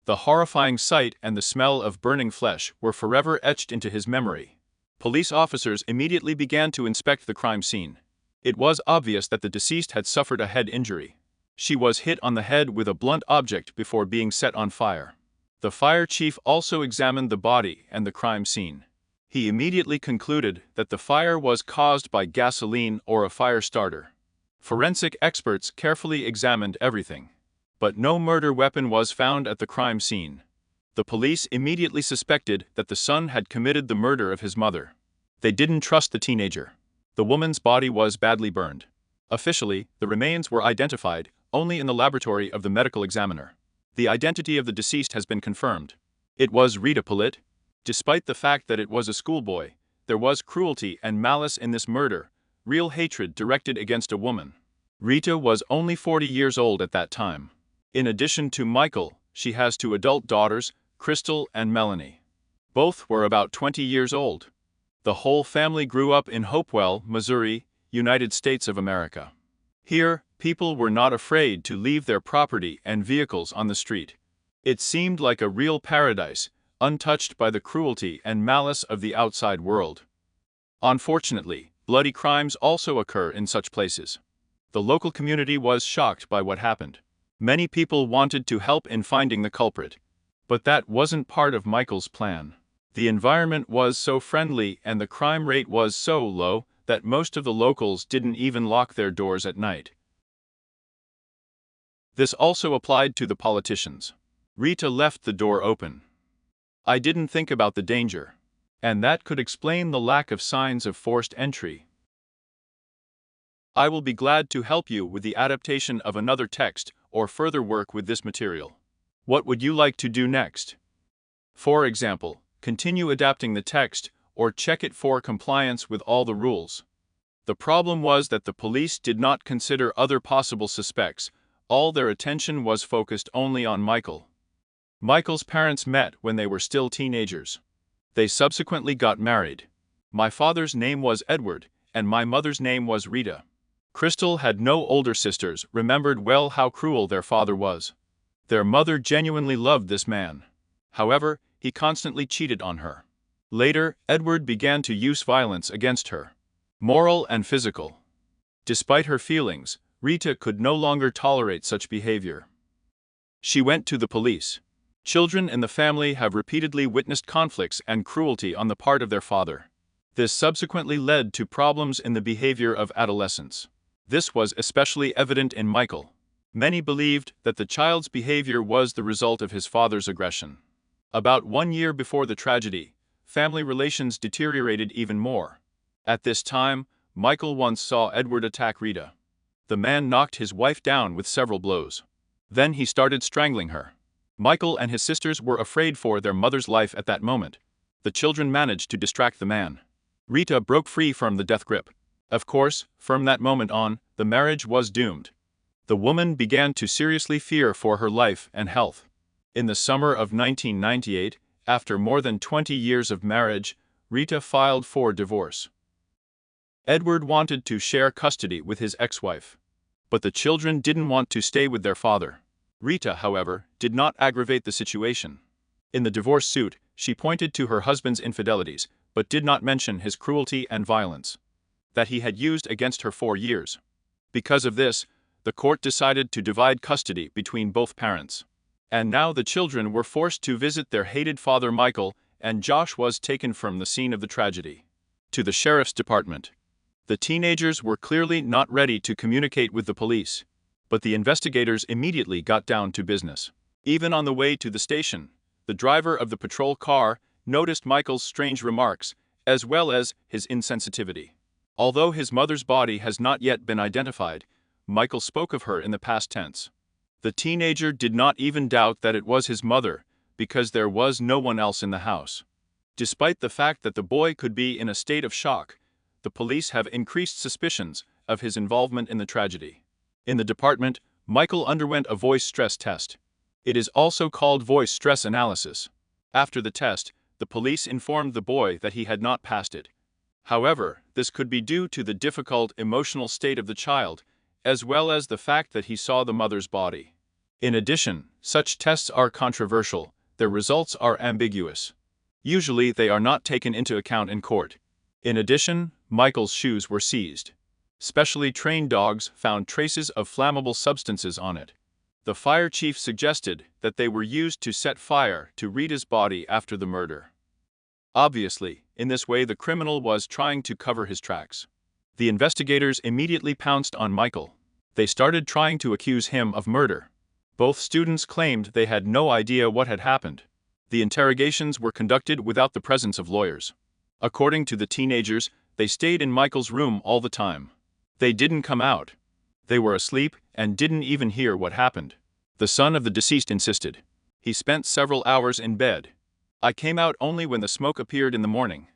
Speaker 1: The horrifying sight and the smell of burning flesh were forever etched into his memory. Police officers immediately began to inspect the crime scene. It was obvious that the deceased had suffered a head injury. She was hit on the head with a blunt object before being set on fire. The fire chief also examined the body and the crime scene. He immediately concluded that the fire was caused by gasoline or a fire starter. Forensic experts carefully examined everything. But no murder weapon was found at the crime scene. The police immediately suspected that the son had committed the murder of his mother. They didn't trust the teenager. The woman's body was badly burned. Officially, the remains were identified only in the laboratory of the medical examiner. The identity of the deceased has been confirmed. It was Rita Pollitt. Despite the fact that it was a schoolboy, there was cruelty and malice in this murder, real hatred directed against a woman. Rita was only 40 years old at that time. In addition to Michael, she has two adult daughters, Crystal and Melanie. Both were about 20 years old. The whole family grew up in Hopewell, Missouri, United States of America. Here, people were not afraid to leave their property and vehicles on the street. It seemed like a real paradise, untouched by the cruelty and malice of the outside world. Unfortunately, bloody crimes also occur in such places. The local community was shocked by what happened. Many people wanted to help in finding the culprit. But that wasn't part of Michael's plan. The environment was so friendly and the crime rate was so low that most of the locals didn't even lock their doors at night. This also applied to the politicians. Rita left the door open. I didn't think about the danger. And that could explain the lack of signs of forced entry. I will be glad to help you with the adaptation of another text or further work with this material. What would you like to do next? For example, continue adapting the text or check it for compliance with all the rules. The problem was that the police did not consider other possible suspects. All their attention was focused only on Michael. Michael's parents met when they were still teenagers. They subsequently got married. My father's name was Edward, and my mother's name was Rita. Crystal had no older sisters, remembered well how cruel their father was. Their mother genuinely loved this man. However, he constantly cheated on her. Later, Edward began to use violence against her, moral and physical. Despite her feelings, Rita could no longer tolerate such behavior. She went to the police. Children in the family have repeatedly witnessed conflicts and cruelty on the part of their father. This subsequently led to problems in the behavior of adolescents. This was especially evident in Michael. Many believed that the child's behavior was the result of his father's aggression. About 1 year before the tragedy, family relations deteriorated even more. At this time, Michael once saw Edward attack Rita. The man knocked his wife down with several blows. Then he started strangling her. Michael and his sisters were afraid for their mother's life at that moment. The children managed to distract the man. Rita broke free from the death grip. Of course, from that moment on, the marriage was doomed. The woman began to seriously fear for her life and health. In the summer of 1998, after more than 20 years of marriage, Rita filed for divorce. Edward wanted to share custody with his ex-wife. But the children didn't want to stay with their father. Rita, however, did not aggravate the situation. In the divorce suit, she pointed to her husband's infidelities, but did not mention his cruelty and violence that he had used against her for years. Because of this, the court decided to divide custody between both parents. And now the children were forced to visit their hated father Michael, and Josh was taken from the scene of the tragedy to the sheriff's department. The teenagers were clearly not ready to communicate with the police, but the investigators immediately got down to business. Even on the way to the station, the driver of the patrol car noticed Michael's strange remarks, as well as his insensitivity. Although his mother's body has not yet been identified, Michael spoke of her in the past tense. The teenager did not even doubt that it was his mother, because there was no one else in the house. Despite the fact that the boy could be in a state of shock, the police have increased suspicions of his involvement in the tragedy. In the department, Michael underwent a voice stress test. It is also called voice stress analysis. After the test, the police informed the boy that he had not passed it. However, this could be due to the difficult emotional state of the child, as well as the fact that he saw the mother's body. In addition, such tests are controversial. Their results are ambiguous. Usually, they are not taken into account in court. In addition, Michael's shoes were seized. Specially trained dogs found traces of flammable substances on it. The fire chief suggested that they were used to set fire to Rita's body after the murder. Obviously, in this way the criminal was trying to cover his tracks. The investigators immediately pounced on Michael. They started trying to accuse him of murder. Both students claimed they had no idea what had happened. The interrogations were conducted without the presence of lawyers. According to the teenagers, they stayed in Michael's room all the time. They didn't come out. They were asleep and didn't even hear what happened. The son of the deceased insisted. He spent several hours in bed. I came out only when the smoke appeared in the morning.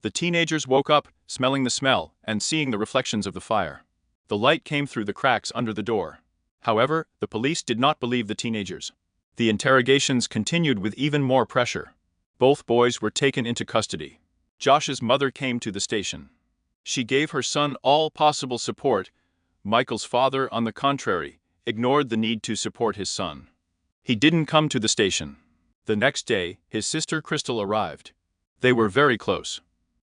Speaker 1: The teenagers woke up, smelling the smell and seeing the reflections of the fire. The light came through the cracks under the door. However, the police did not believe the teenagers. The interrogations continued with even more pressure. Both boys were taken into custody. Josh's mother came to the station. She gave her son all possible support. Michael's father, on the contrary, ignored the need to support his son. He didn't come to the station. The next day, his sister Crystal arrived. They were very close.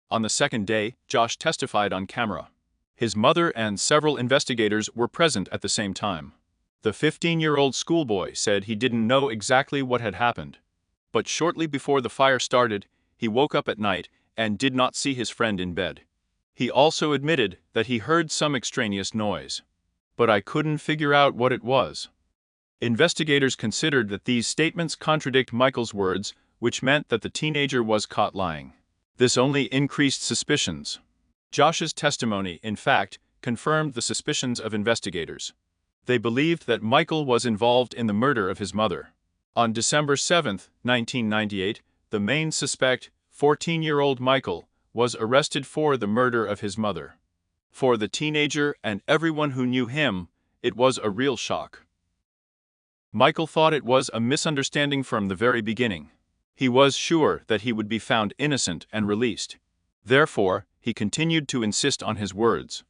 Speaker 1: On the second day, Josh testified on camera. His mother and several investigators were present at the same time. The 15-year-old schoolboy said he didn't know exactly what had happened. But shortly before the fire started, he woke up at night and did not see his friend in bed. He also admitted that he heard some extraneous noise. But I couldn't figure out what it was. Investigators considered that these statements contradict Michael's words, which meant that the teenager was caught lying. This only increased suspicions. Josh's testimony, in fact, confirmed the suspicions of investigators. They believed that Michael was involved in the murder of his mother. On December 7, 1998, the main suspect, 14-year-old Michael, was arrested for the murder of his mother. For the teenager and everyone who knew him, it was a real shock. Michael thought it was a misunderstanding from the very beginning. He was sure that he would be found innocent and released. Therefore, he continued to insist on his words.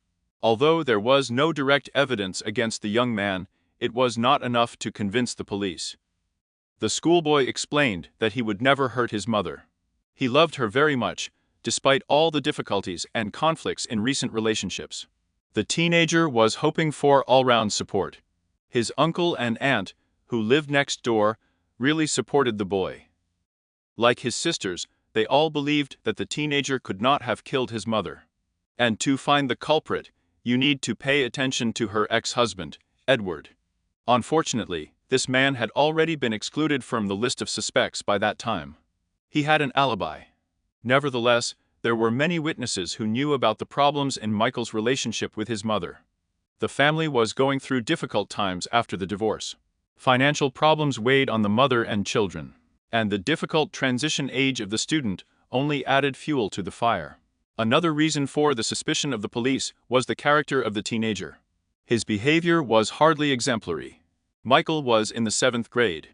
Speaker 1: Although there was no direct evidence against the young man, it was not enough to convince the police. The schoolboy explained that he would never hurt his mother. He loved her very much, despite all the difficulties and conflicts in recent relationships. The teenager was hoping for all-round support. His uncle and aunt, who lived next door, really supported the boy. Like his sisters, they all believed that the teenager could not have killed his mother. And to find the culprit, you need to pay attention to her ex-husband, Edward. Unfortunately, this man had already been excluded from the list of suspects by that time. He had an alibi. Nevertheless, there were many witnesses who knew about the problems in Michael's relationship with his mother. The family was going through difficult times after the divorce. Financial problems weighed on the mother and children, and the difficult transition age of the student only added fuel to the fire. Another reason for the suspicion of the police was the character of the teenager. His behavior was hardly exemplary. Michael was in the 7th grade.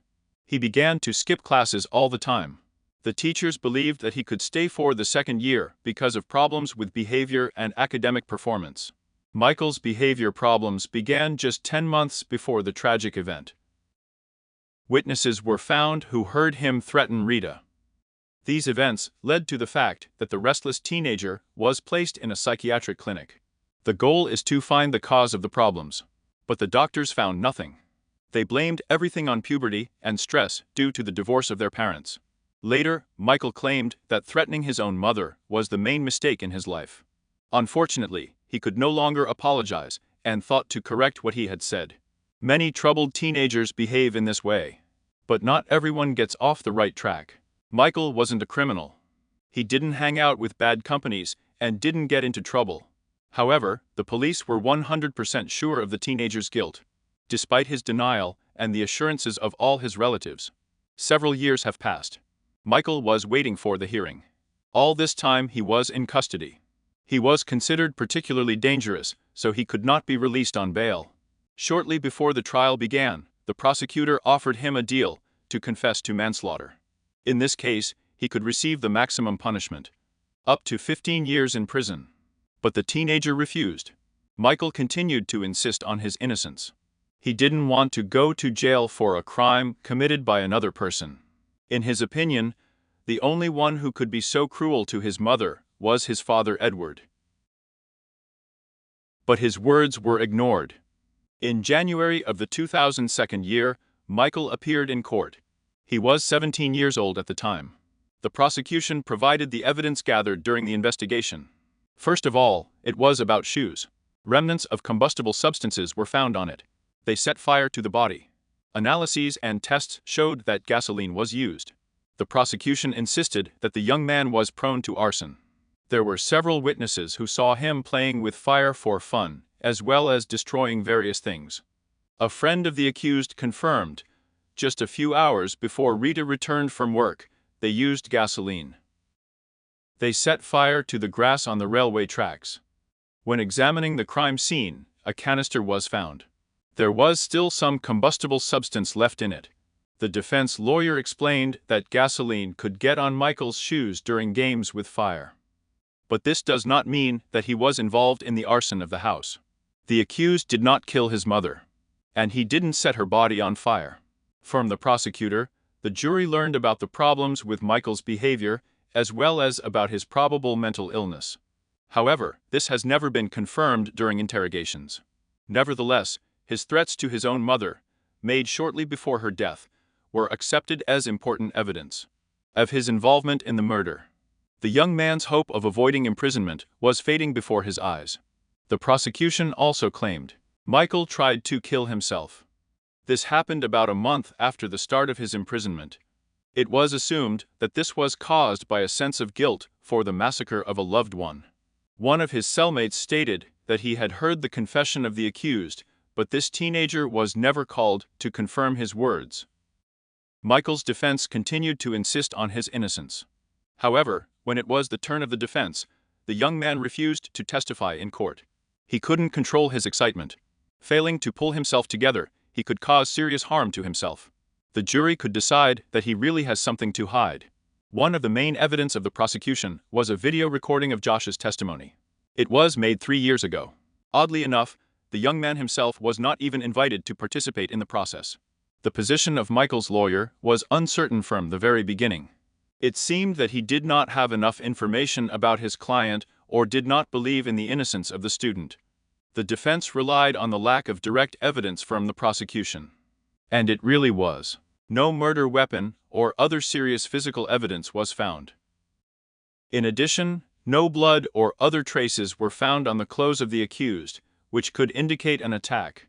Speaker 1: He began to skip classes all the time. The teachers believed that he could stay for the second year because of problems with behavior and academic performance. Michael's behavior problems began just 10 months before the tragic event. Witnesses were found who heard him threaten Rita. These events led to the fact that the restless teenager was placed in a psychiatric clinic. The goal is to find the cause of the problems. But the doctors found nothing. They blamed everything on puberty and stress due to the divorce of their parents. Later, Michael claimed that threatening his own mother was the main mistake in his life. Unfortunately, he could no longer apologize and thought to correct what he had said. Many troubled teenagers behave in this way. But not everyone gets off the right track. Michael wasn't a criminal. He didn't hang out with bad companies and didn't get into trouble. However, the police were 100% sure of the teenager's guilt, despite his denial and the assurances of all his relatives. Several years have passed. Michael was waiting for the hearing. All this time he was in custody. He was considered particularly dangerous, so he could not be released on bail. Shortly before the trial began, the prosecutor offered him a deal to confess to manslaughter. In this case, he could receive the maximum punishment, up to 15 years in prison. But the teenager refused. Michael continued to insist on his innocence. He didn't want to go to jail for a crime committed by another person. In his opinion, the only one who could be so cruel to his mother was his father Edward. But his words were ignored. In January of the 2002 year, Michael appeared in court. He was 17 years old at the time. The prosecution provided the evidence gathered during the investigation. First of all, it was about shoes. Remnants of combustible substances were found on it. They set fire to the body. Analyses and tests showed that gasoline was used. The prosecution insisted that the young man was prone to arson. There were several witnesses who saw him playing with fire for fun, as well as destroying various things. A friend of the accused confirmed, just a few hours before Rita returned from work, they used gasoline. They set fire to the grass on the railway tracks. When examining the crime scene, a canister was found. There was still some combustible substance left in it. The defense lawyer explained that gasoline could get on Michael's shoes during games with fire. But this does not mean that he was involved in the arson of the house. The accused did not kill his mother, and he didn't set her body on fire. From the prosecutor, the jury learned about the problems with Michael's behavior as well as about his probable mental illness. However, this has never been confirmed during interrogations. Nevertheless, his threats to his own mother, made shortly before her death, were accepted as important evidence of his involvement in the murder. The young man's hope of avoiding imprisonment was fading before his eyes. The prosecution also claimed Michael tried to kill himself. This happened about a month after the start of his imprisonment. It was assumed that this was caused by a sense of guilt for the massacre of a loved one. One of his cellmates stated that he had heard the confession of the accused, but this teenager was never called to confirm his words. Michael's defense continued to insist on his innocence. However, when it was the turn of the defense, the young man refused to testify in court. He couldn't control his excitement. Failing to pull himself together, he could cause serious harm to himself. The jury could decide that he really has something to hide. One of the main evidence of the prosecution was a video recording of Josh's testimony. It was made 3 years ago. Oddly enough, the young man himself was not even invited to participate in the process. The position of Michael's lawyer was uncertain from the very beginning. It seemed that he did not have enough information about his client or did not believe in the innocence of the student. The defense relied on the lack of direct evidence from the prosecution. And it really was. No murder weapon or other serious physical evidence was found. In addition, no blood or other traces were found on the clothes of the accused, which could indicate an attack.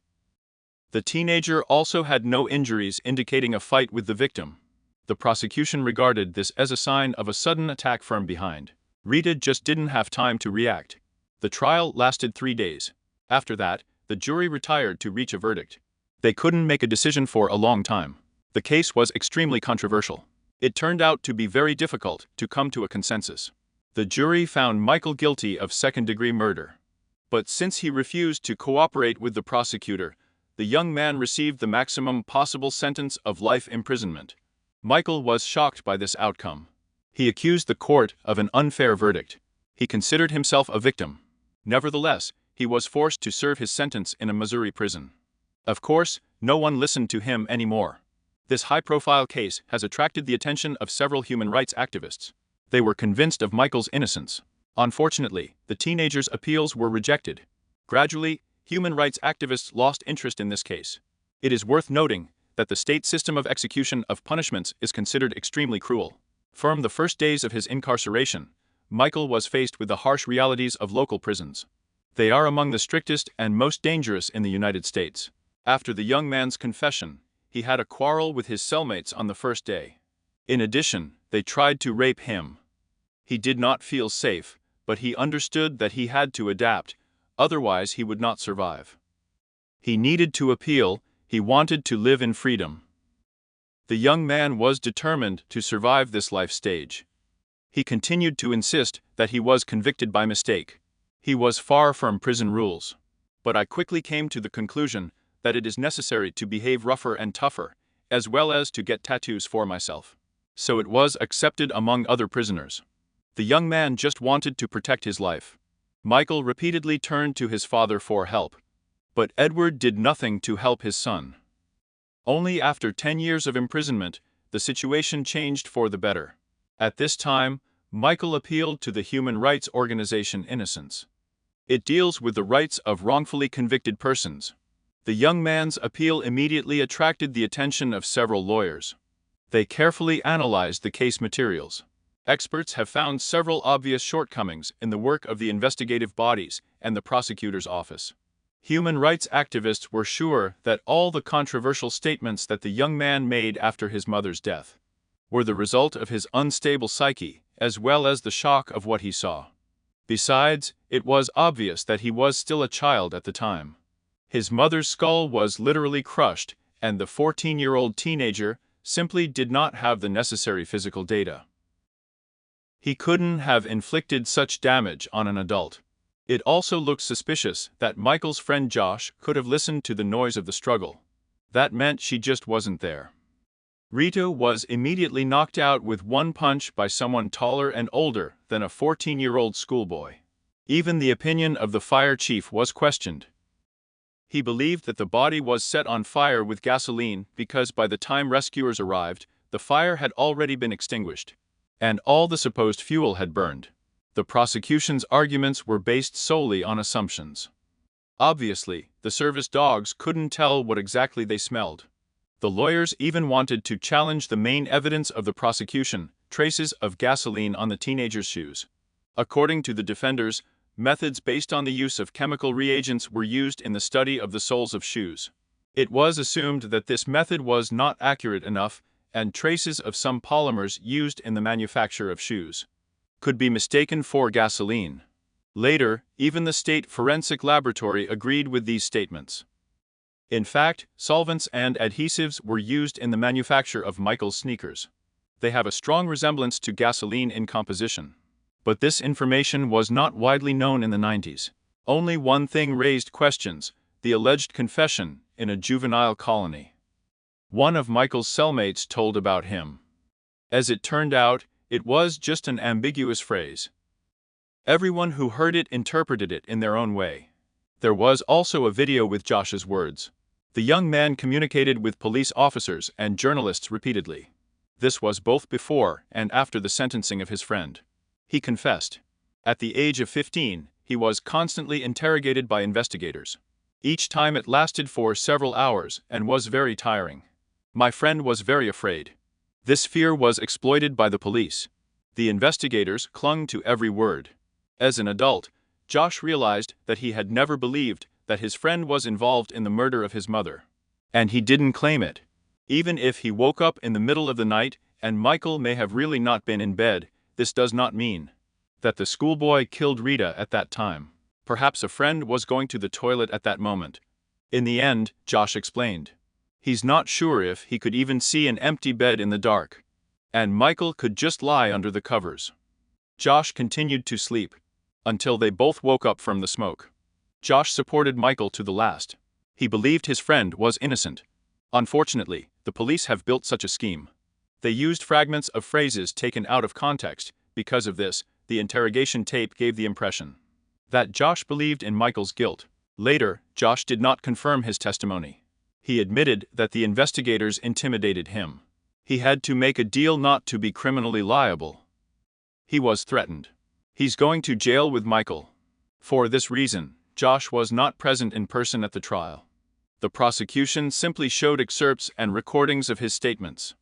Speaker 1: The teenager also had no injuries indicating a fight with the victim. The prosecution regarded this as a sign of a sudden attack from behind. Rita just didn't have time to react. The trial lasted 3 days. After that, the jury retired to reach a verdict. They couldn't make a decision for a long time. The case was extremely controversial. It turned out to be very difficult to come to a consensus. The jury found Michael guilty of second-degree murder. But since he refused to cooperate with the prosecutor, the young man received the maximum possible sentence of life imprisonment. Michael was shocked by this outcome. He accused the court of an unfair verdict. He considered himself a victim. Nevertheless, he was forced to serve his sentence in a Missouri prison. Of course, no one listened to him anymore. This high-profile case has attracted the attention of several human rights activists. They were convinced of Michael's innocence. Unfortunately, the teenager's appeals were rejected. Gradually, human rights activists lost interest in this case. It is worth noting that the state system of execution of punishments is considered extremely cruel. From the first days of his incarceration, Michael was faced with the harsh realities of local prisons. They are among the strictest and most dangerous in the United States. After the young man's confession, he had a quarrel with his cellmates on the first day. In addition, they tried to rape him. He did not feel safe, but he understood that he had to adapt, otherwise he would not survive. He needed to appeal, he wanted to live in freedom. The young man was determined to survive this life stage. He continued to insist that he was convicted by mistake. He was far from prison rules. But I quickly came to the conclusion that it is necessary to behave rougher and tougher, as well as to get tattoos for myself. So it was accepted among other prisoners. The young man just wanted to protect his life. Michael repeatedly turned to his father for help. But Edward did nothing to help his son. Only after 10 years of imprisonment, the situation changed for the better. At this time, Michael appealed to the human rights organization Innocence. It deals with the rights of wrongfully convicted persons. The young man's appeal immediately attracted the attention of several lawyers. They carefully analyzed the case materials. Experts have found several obvious shortcomings in the work of the investigative bodies and the prosecutor's office. Human rights activists were sure that all the controversial statements that the young man made after his mother's death were the result of his unstable psyche, as well as the shock of what he saw. Besides, it was obvious that he was still a child at the time. His mother's skull was literally crushed, and the 14-year-old teenager simply did not have the necessary physical data. He couldn't have inflicted such damage on an adult. It also looked suspicious that Michael's friend Josh could have listened to the noise of the struggle. That meant she just wasn't there. Rita was immediately knocked out with one punch by someone taller and older than a 14-year-old schoolboy. Even the opinion of the fire chief was questioned. He believed that the body was set on fire with gasoline because by the time rescuers arrived, the fire had already been extinguished, and all the supposed fuel had burned. The prosecution's arguments were based solely on assumptions. Obviously, the service dogs couldn't tell what exactly they smelled. The lawyers even wanted to challenge the main evidence of the prosecution, traces of gasoline on the teenager's shoes. According to the defenders, methods based on the use of chemical reagents were used in the study of the soles of shoes. It was assumed that this method was not accurate enough, and traces of some polymers used in the manufacture of shoes could be mistaken for gasoline. Later, even the state forensic laboratory agreed with these statements. In fact, solvents and adhesives were used in the manufacture of Michael's sneakers. They have a strong resemblance to gasoline in composition. But this information was not widely known in the 90s. Only one thing raised questions: the alleged confession in a juvenile colony. One of Michael's cellmates told about him. As it turned out, it was just an ambiguous phrase. Everyone who heard it interpreted it in their own way. There was also a video with Josh's words. The young man communicated with police officers and journalists repeatedly. This was both before and after the sentencing of his friend. He confessed. At the age of 15, he was constantly interrogated by investigators. Each time it lasted for several hours and was very tiring. My friend was very afraid. This fear was exploited by the police. The investigators clung to every word. As an adult, Josh realized that he had never believed that his friend was involved in the murder of his mother. And he didn't claim it. Even if he woke up in the middle of the night and Michael may have really not been in bed, this does not mean that the schoolboy killed Rita at that time. Perhaps a friend was going to the toilet at that moment. In the end, Josh explained. He's not sure if he could even see an empty bed in the dark. And Michael could just lie under the covers. Josh continued to sleep until they both woke up from the smoke. Josh supported Michael to the last. He believed his friend was innocent. Unfortunately, the police have built such a scheme. They used fragments of phrases taken out of context. Because of this, the interrogation tape gave the impression that Josh believed in Michael's guilt. Later, Josh did not confirm his testimony. He admitted that the investigators intimidated him. He had to make a deal not to be criminally liable. He was threatened. He's going to jail with Michael. For this reason, Josh was not present in person at the trial. The prosecution simply showed excerpts and recordings of his statements.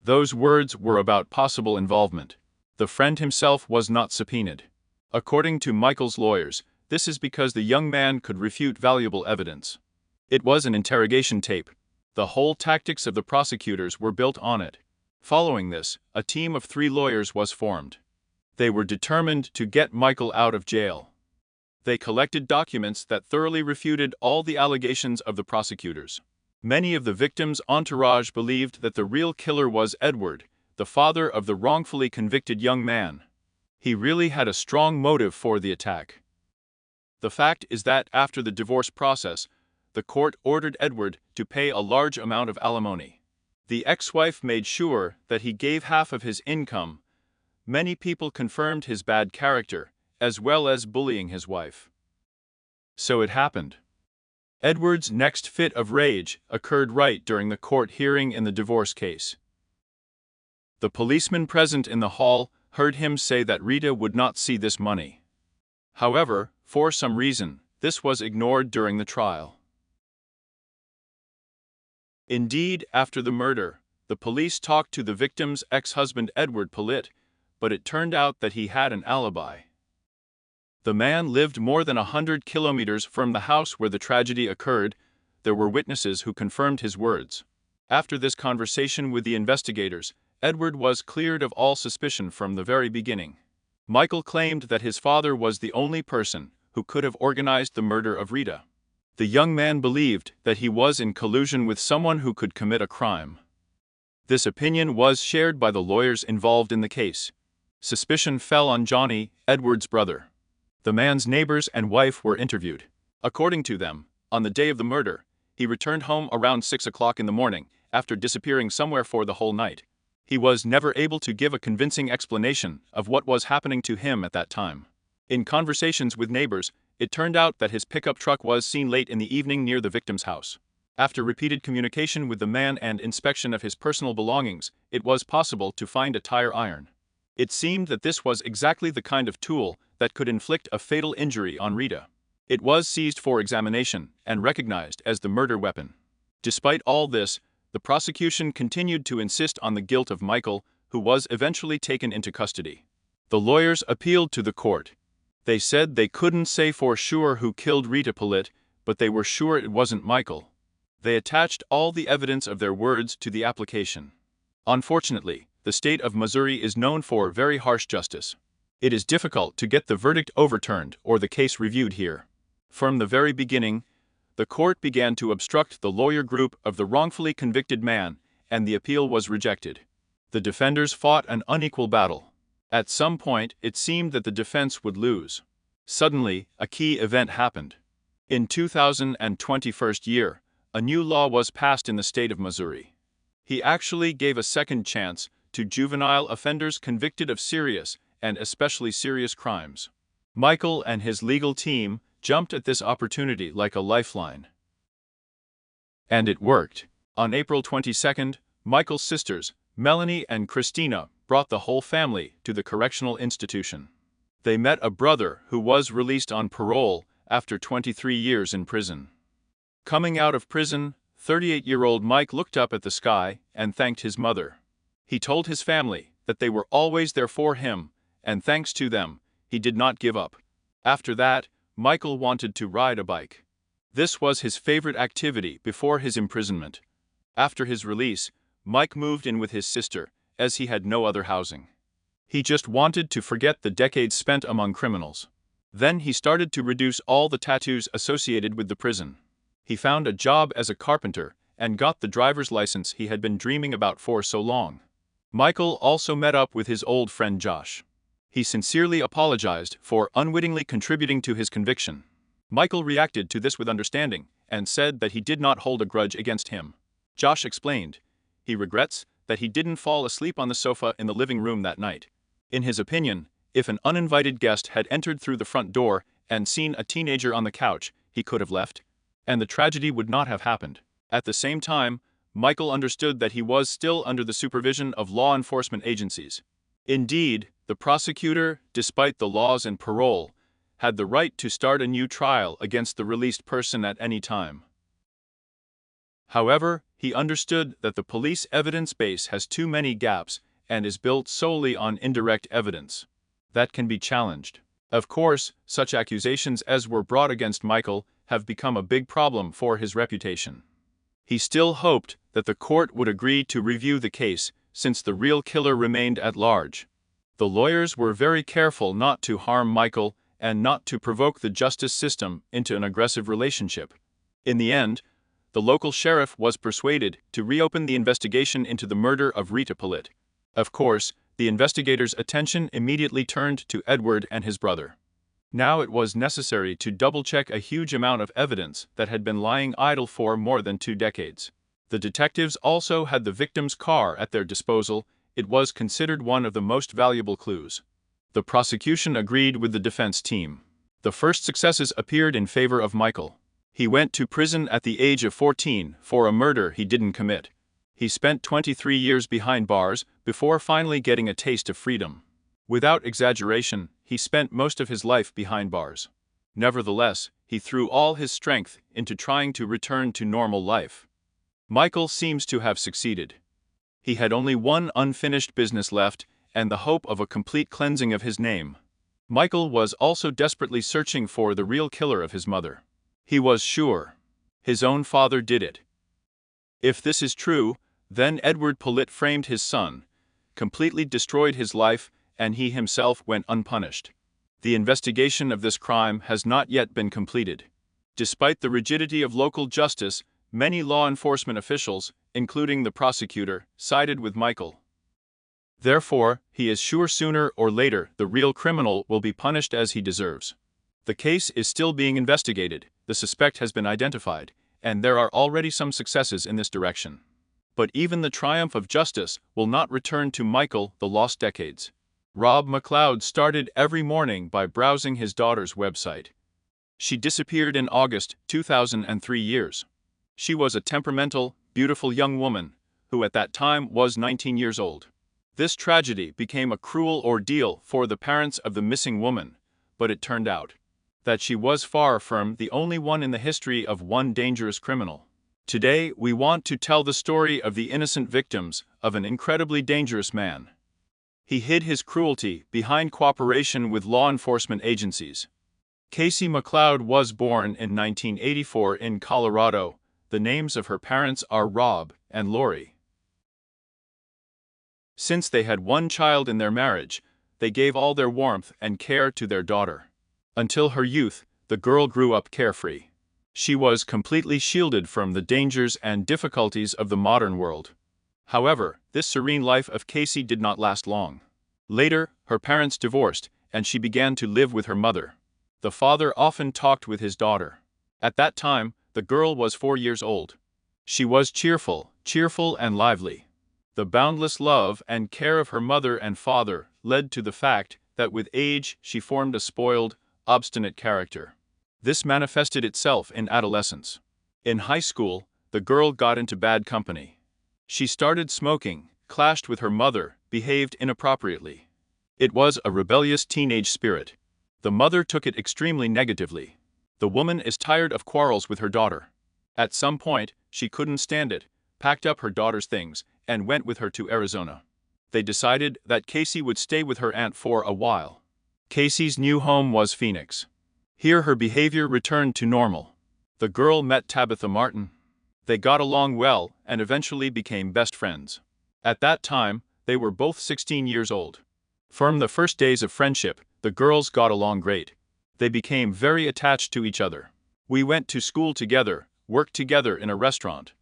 Speaker 1: Those words were about possible involvement. The friend himself was not subpoenaed. According to Michael's lawyers, this is because the young man could refute valuable evidence. It was an interrogation tape. The whole tactics of the prosecutors were built on it. Following this, a team of 3 lawyers was formed. They were determined to get Michael out of jail. They collected documents that thoroughly refuted all the allegations of the prosecutors. Many of the victims' entourage believed that the real killer was Edward, the father of the wrongfully convicted young man. He really had a strong motive for the attack. The fact is that after the divorce process, the court ordered Edward to pay a large amount of alimony. The ex-wife made sure that he gave half of his income. Many people confirmed his bad character, as well as bullying his wife. So it happened. Edward's next fit of rage occurred right during the court hearing in the divorce case. The policeman present in the hall heard him say that Rita would not see this money. However, for some reason, this was ignored during the trial. Indeed, after the murder, the police talked to the victim's ex-husband Edward Pollitt, but it turned out that he had an alibi. The man lived more than 100 kilometers from the house where the tragedy occurred. There were witnesses who confirmed his words. After this conversation with the investigators, Edward was cleared of all suspicion from the very beginning. Michael claimed that his father was the only person who could have organized the murder of Rita. The young man believed that he was in collusion with someone who could commit a crime. This opinion was shared by the lawyers involved in the case. Suspicion fell on Johnny, Edward's brother. The man's neighbors and wife were interviewed. According to them, on the day of the murder, he returned home around 6 o'clock in the morning, after disappearing somewhere for the whole night. He was never able to give a convincing explanation of what was happening to him at that time. In conversations with neighbors, it turned out that his pickup truck was seen late in the evening near the victim's house. After repeated communication with the man and inspection of his personal belongings, it was possible to find a tire iron. It seemed that this was exactly the kind of tool that could inflict a fatal injury on Rita. It was seized for examination and recognized as the murder weapon. Despite all this, the prosecution continued to insist on the guilt of Michael, who was eventually taken into custody. The lawyers appealed to the court. They said they couldn't say for sure who killed Rita Pollitt, but they were sure it wasn't Michael. They attached all the evidence of their words to the application. Unfortunately, the state of Missouri is known for very harsh justice. It is difficult to get the verdict overturned or the case reviewed here. From the very beginning, the court began to obstruct the lawyer group of the wrongfully convicted man, and the appeal was rejected. The defenders fought an unequal battle. At some point, it seemed that the defense would lose. Suddenly, a key event happened. In 2021 year, a new law was passed in the state of Missouri. He actually gave a second chance to juvenile offenders convicted of serious and especially serious crimes. Michael and his legal team jumped at this opportunity like a lifeline. And it worked. On April 22, Michael's sisters, Melanie and Christina, brought the whole family to the correctional institution. They met a brother who was released on parole after 23 years in prison. Coming out of prison, 38-year-old Mike looked up at the sky and thanked his mother. He told his family that they were always there for him, and thanks to them, he did not give up. After that, Michael wanted to ride a bike. This was his favorite activity before his imprisonment. After his release, Mike moved in with his sister, as he had no other housing. He just wanted to forget the decades spent among criminals. Then he started to reduce all the tattoos associated with the prison. He found a job as a carpenter and got the driver's license he had been dreaming about for so long. Michael also met up with his old friend Josh. He sincerely apologized for unwittingly contributing to his conviction. Michael reacted to this with understanding and said that he did not hold a grudge against him. Josh explained he regrets that he didn't fall asleep on the sofa in the living room that night. In his opinion, if an uninvited guest had entered through the front door and seen a teenager on the couch, he could have left, and the tragedy would not have happened. At the same time, Michael understood that he was still under the supervision of law enforcement agencies. Indeed, the prosecutor, despite the laws and parole, had the right to start a new trial against the released person at any time. However, he understood that the police evidence base has too many gaps and is built solely on indirect evidence. That can be challenged. Of course, such accusations as were brought against Michael have become a big problem for his reputation. He still hoped that the court would agree to review the case, since the real killer remained at large. The lawyers were very careful not to harm Michael and not to provoke the justice system into an aggressive relationship. In the end, the local sheriff was persuaded to reopen the investigation into the murder of Rita Pollitt. Of course, the investigators' attention immediately turned to Edward and his brother. Now it was necessary to double-check a huge amount of evidence that had been lying idle for more than 2 decades. The detectives also had the victim's car at their disposal. It was considered one of the most valuable clues. The prosecution agreed with the defense team. The first successes appeared in favor of Michael. He went to prison at the age of 14 for a murder he didn't commit. He spent 23 years behind bars before finally getting a taste of freedom. Without exaggeration, he spent most of his life behind bars. Nevertheless, he threw all his strength into trying to return to normal life. Michael seems to have succeeded. He had only one unfinished business left, and the hope of a complete cleansing of his name. Michael was also desperately searching for the real killer of his mother. He was sure his own father did it. If this is true, then Edward Pollitt framed his son, completely destroyed his life, and he himself went unpunished. The investigation of this crime has not yet been completed. Despite the rigidity of local justice, many law enforcement officials, including the prosecutor, sided with Michael. Therefore, he is sure sooner or later the real criminal will be punished as he deserves. The case is still being investigated, the suspect has been identified, and there are already some successes in this direction. But even the triumph of justice will not return to Michael the lost decades. Rob McLeod started every morning by browsing his daughter's website. She disappeared in August 2003 years. She was a temperamental, beautiful young woman, who at that time was 19 years old. This tragedy became a cruel ordeal for the parents of the missing woman, but it turned out that she was far from the only one in the history of one dangerous criminal. Today, we want to tell the story of the innocent victims of an incredibly dangerous man. He hid his cruelty behind cooperation with law enforcement agencies. Casey McLeod was born in 1984 in Colorado. The names of her parents are Rob and Lori. Since they had one child in their marriage, they gave all their warmth and care to their daughter. Until her youth, the girl grew up carefree. She was completely shielded from the dangers and difficulties of the modern world. However, this serene life of Casey did not last long. Later, her parents divorced, and she began to live with her mother. The father often talked with his daughter. At that time, the girl was 4 years old. She was cheerful and lively. The boundless love and care of her mother and father led to the fact that with age she formed a spoiled, obstinate character. This manifested itself in adolescence. In high school, the girl got into bad company. She started smoking, clashed with her mother, behaved inappropriately. It was a rebellious teenage spirit. The mother took it extremely negatively. The woman is tired of quarrels with her daughter. At some point, she couldn't stand it, packed up her daughter's things, and went with her to Arizona. They decided that Casey would stay with her aunt for a while. Casey's new home was Phoenix. Here her behavior returned to normal. The girl met Tabitha Martin. They got along well and eventually became best friends. At that time, they were both 16 years old. From the first days of friendship, the girls got along great. They became very attached to each other. We went to school together, worked together in a restaurant.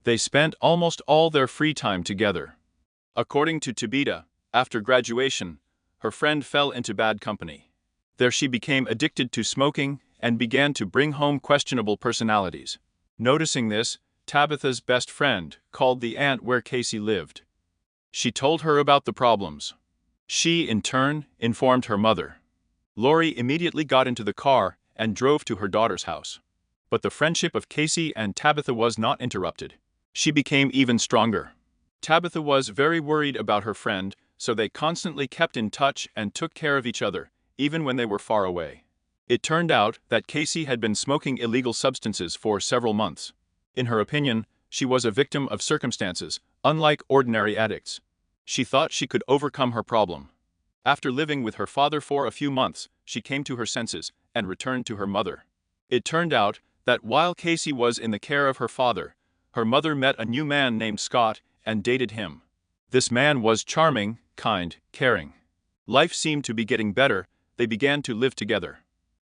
Speaker 1: They spent almost all their free time together. According to Tabitha, after graduation, her friend fell into bad company. There she became addicted to smoking and began to bring home questionable personalities. Noticing this, Tabitha's best friend called the aunt where Casey lived. She told her about the problems. She, in turn, informed her mother. Lori immediately got into the car and drove to her daughter's house. But the friendship of Casey and Tabitha was not interrupted. She became even stronger. Tabitha was very worried about her friend, so they constantly kept in touch and took care of each other, even when they were far away. It turned out that Casey had been smoking illegal substances for several months. In her opinion, she was a victim of circumstances, unlike ordinary addicts. She thought she could overcome her problem. After living with her father for a few months, she came to her senses and returned to her mother. It turned out that while Casey was in the care of her father, her mother met a new man named Scott and dated him. This man was charming, kind, caring. Life seemed to be getting better. They began to live together.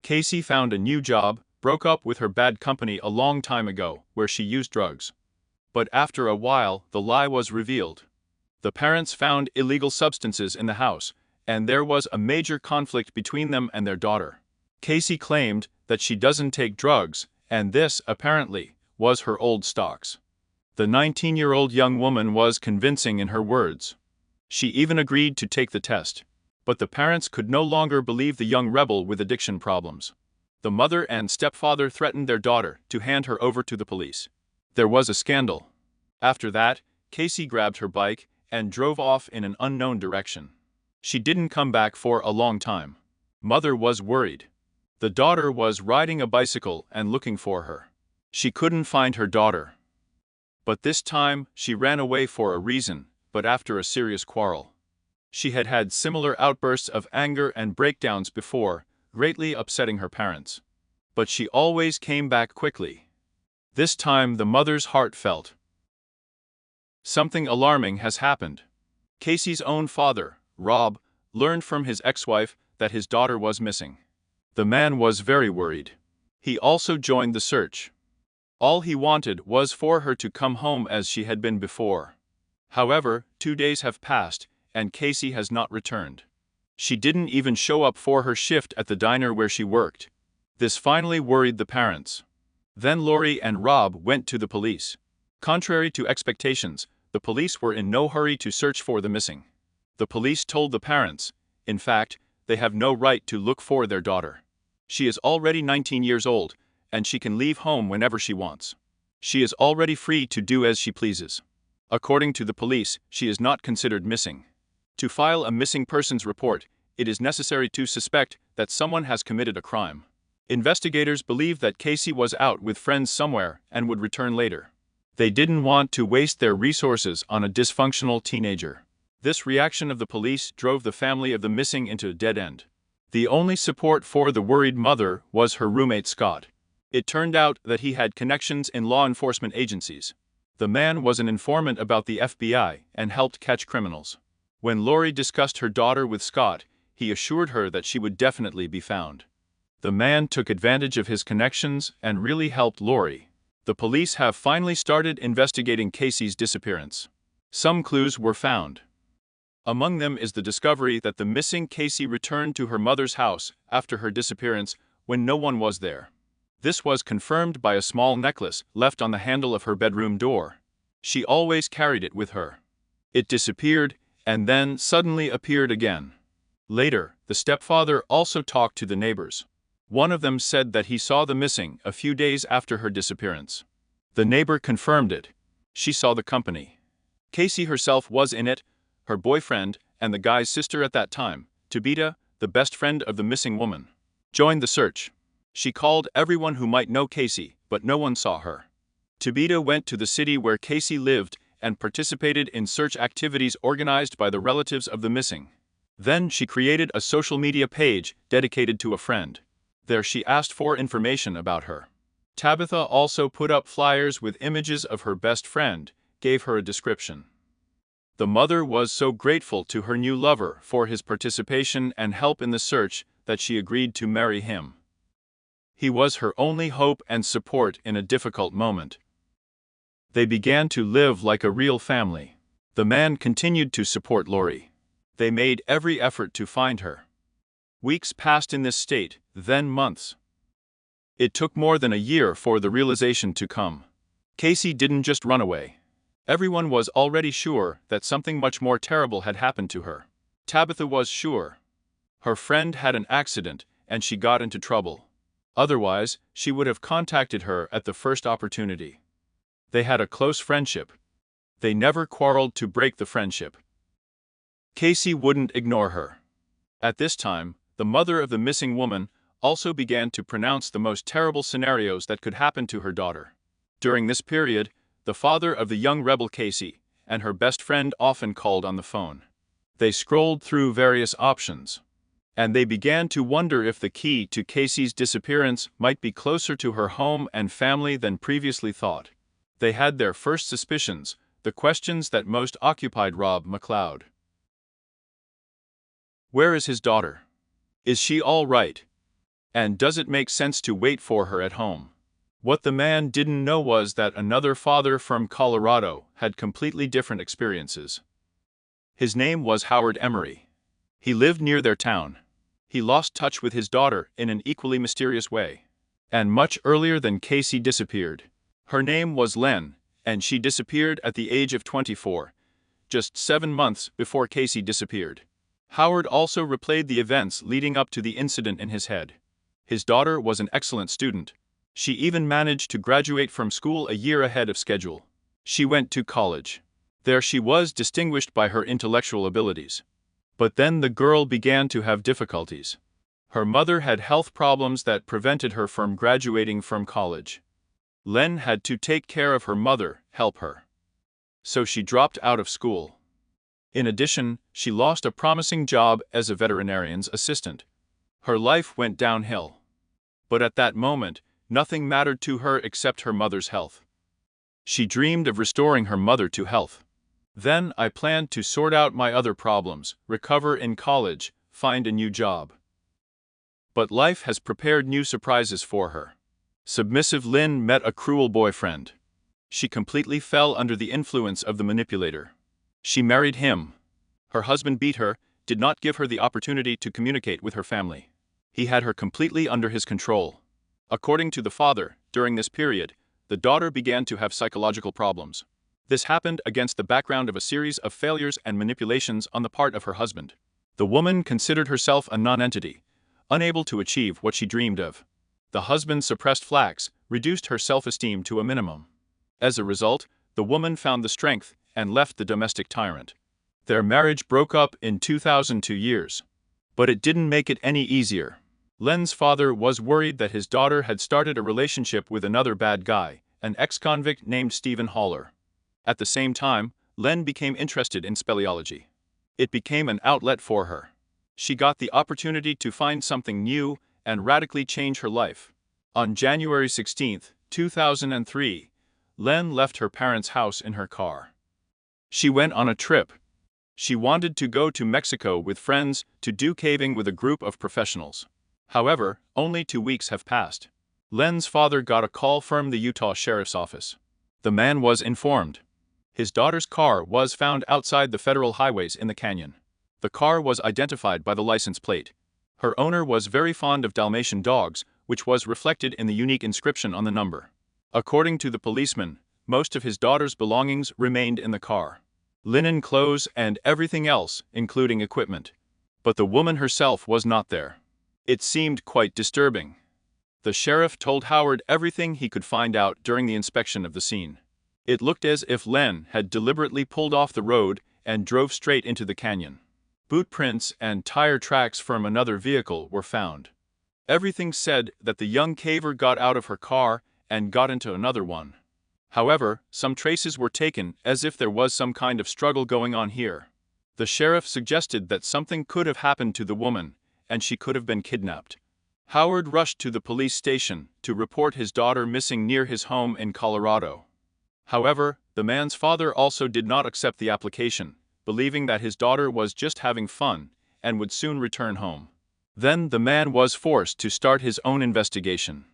Speaker 1: Casey found a new job, broke up with her bad company a long time ago, where she used drugs. But after a while, the lie was revealed. The parents found illegal substances in the house, and there was a major conflict between them and their daughter. Casey claimed that she doesn't take drugs, and this, apparently, was her old stocks. The 19-year-old young woman was convincing in her words. She even agreed to take the test. But the parents could no longer believe the young rebel with addiction problems. The mother and stepfather threatened their daughter to hand her over to the police. There was a scandal. After that, Casey grabbed her bike and drove off in an unknown direction. She didn't come back for a long time. Mother was worried. The daughter was riding a bicycle and looking for her. She couldn't find her daughter. But this time, she ran away for a reason, but after a serious quarrel. She had had similar outbursts of anger and breakdowns before, greatly upsetting her parents. But she always came back quickly. This time the mother's heart felt. Something alarming has happened. Casey's own father, Rob, learned from his ex-wife that his daughter was missing. The man was very worried. He also joined the search. All he wanted was for her to come home as she had been before. However, 2 days have passed, and Casey has not returned. She didn't even show up for her shift at the diner where she worked. This finally worried the parents. Then Lori and Rob went to the police. Contrary to expectations, the police were in no hurry to search for the missing. The police told the parents, in fact, they have no right to look for their daughter. She is already 19 years old, and she can leave home whenever she wants. She is already free to do as she pleases. According to the police, she is not considered missing. To file a missing persons report, it is necessary to suspect that someone has committed a crime. Investigators believe that Casey was out with friends somewhere and would return later. They didn't want to waste their resources on a dysfunctional teenager. This reaction of the police drove the family of the missing into a dead end. The only support for the worried mother was her roommate Scott. It turned out that he had connections in law enforcement agencies. The man was an informant about the FBI and helped catch criminals. When Lori discussed her daughter with Scott, he assured her that she would definitely be found. The man took advantage of his connections and really helped Lori. The police have finally started investigating Casey's disappearance. Some clues were found. Among them is the discovery that the missing Casey returned to her mother's house after her disappearance when no one was there. This was confirmed by a small necklace left on the handle of her bedroom door. She always carried it with her. It disappeared and then suddenly appeared again. Later, the stepfather also talked to the neighbors. One of them said that he saw the missing a few days after her disappearance. The neighbor confirmed it. She saw the company. Casey herself was in it, her boyfriend, and the guy's sister at that time, Tabitha, the best friend of the missing woman, joined the search. She called everyone who might know Casey, but no one saw her. Tabitha went to the city where Casey lived and participated in search activities organized by the relatives of the missing. Then she created a social media page dedicated to a friend. There she asked for information about her. Tabitha also put up flyers with images of her best friend, gave her a description. The mother was so grateful to her new lover for his participation and help in the search that she agreed to marry him. He was her only hope and support in a difficult moment. They began to live like a real family. The man continued to support Lori. They made every effort to find her. Weeks passed in this state, then months. It took more than a year for the realization to come. Casey didn't just run away. Everyone was already sure that something much more terrible had happened to her. Tabitha was sure. Her friend had an accident and she got into trouble. Otherwise, she would have contacted her at the first opportunity. They had a close friendship. They never quarreled to break the friendship. Casey wouldn't ignore her. At this time, the mother of the missing woman also began to pronounce the most terrible scenarios that could happen to her daughter. During this period, the father of the young rebel Casey and her best friend often called on the phone. They scrolled through various options, and they began to wonder if the key to Casey's disappearance might be closer to her home and family than previously thought. They had their first suspicions, the questions that most occupied Rob McLeod. Where is his daughter? Is she all right? And does it make sense to wait for her at home? What the man didn't know was that another father from Colorado had completely different experiences. His name was Howard Emery. He lived near their town. He lost touch with his daughter in an equally mysterious way. And much earlier than Casey disappeared. Her name was Len, and she disappeared at the age of 24, just 7 months before Casey disappeared. Howard also replayed the events leading up to the incident in his head. His daughter was an excellent student. She even managed to graduate from school a year ahead of schedule. She went to college. There she was distinguished by her intellectual abilities. But then the girl began to have difficulties. Her mother had health problems that prevented her from graduating from college. Len had to take care of her mother, help her. So she dropped out of school. In addition, she lost a promising job as a veterinarian's assistant. Her life went downhill. But at that moment, nothing mattered to her except her mother's health. She dreamed of restoring her mother to health. Then I planned to sort out my other problems, recover in college, find a new job. But life has prepared new surprises for her. Submissive Lynn met a cruel boyfriend. She completely fell under the influence of the manipulator. She married him. Her husband beat her, did not give her the opportunity to communicate with her family. He had her completely under his control. According to the father, during this period, the daughter began to have psychological problems. This happened against the background of a series of failures and manipulations on the part of her husband. The woman considered herself a non-entity, unable to achieve what she dreamed of. The husband's suppressed flax reduced her self-esteem to a minimum. As a result, the woman found the strength and left the domestic tyrant. Their marriage broke up in 2002 years. But it didn't make it any easier. Len's father was worried that his daughter had started a relationship with another bad guy, an ex-convict named Stephen Haller. At the same time, Len became interested in speleology. It became an outlet for her. She got the opportunity to find something new and radically change her life. On January 16, 2003, Len left her parents' house in her car. She went on a trip. She wanted to go to Mexico with friends to do caving with a group of professionals. However, only 2 weeks have passed. Len's father got a call from the Utah Sheriff's Office. The man was informed. His daughter's car was found outside the federal highways in the canyon. The car was identified by the license plate. Her owner was very fond of Dalmatian dogs, which was reflected in the unique inscription on the number. According to the policeman, most of his daughter's belongings remained in the car. Linen clothes and everything else, including equipment. But the woman herself was not there. It seemed quite disturbing. The sheriff told Howard everything he could find out during the inspection of the scene. It looked as if Len had deliberately pulled off the road and drove straight into the canyon. Boot prints and tire tracks from another vehicle were found. Everything said that the young caver got out of her car and got into another one. However, some traces were taken as if there was some kind of struggle going on here. The sheriff suggested that something could have happened to the woman, and she could have been kidnapped. Howard rushed to the police station to report his daughter missing near his home in Colorado. However, the man's father also did not accept the application, believing that his daughter was just having fun and would soon return home. Then the man was forced to start his own investigation.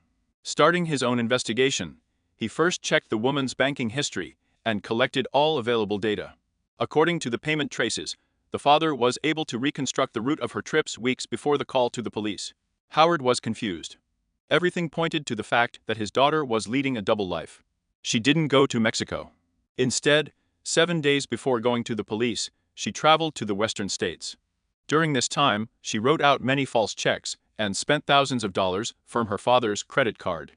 Speaker 1: Starting his own investigation, he first checked the woman's banking history and collected all available data. According to the payment traces, the father was able to reconstruct the route of her trips weeks before the call to the police. Howard was confused. Everything pointed to the fact that his daughter was leading a double life. She didn't go to Mexico. Instead, 7 days before going to the police, she traveled to the western states. During this time, she wrote out many false checks and spent thousands of dollars from her father's credit card.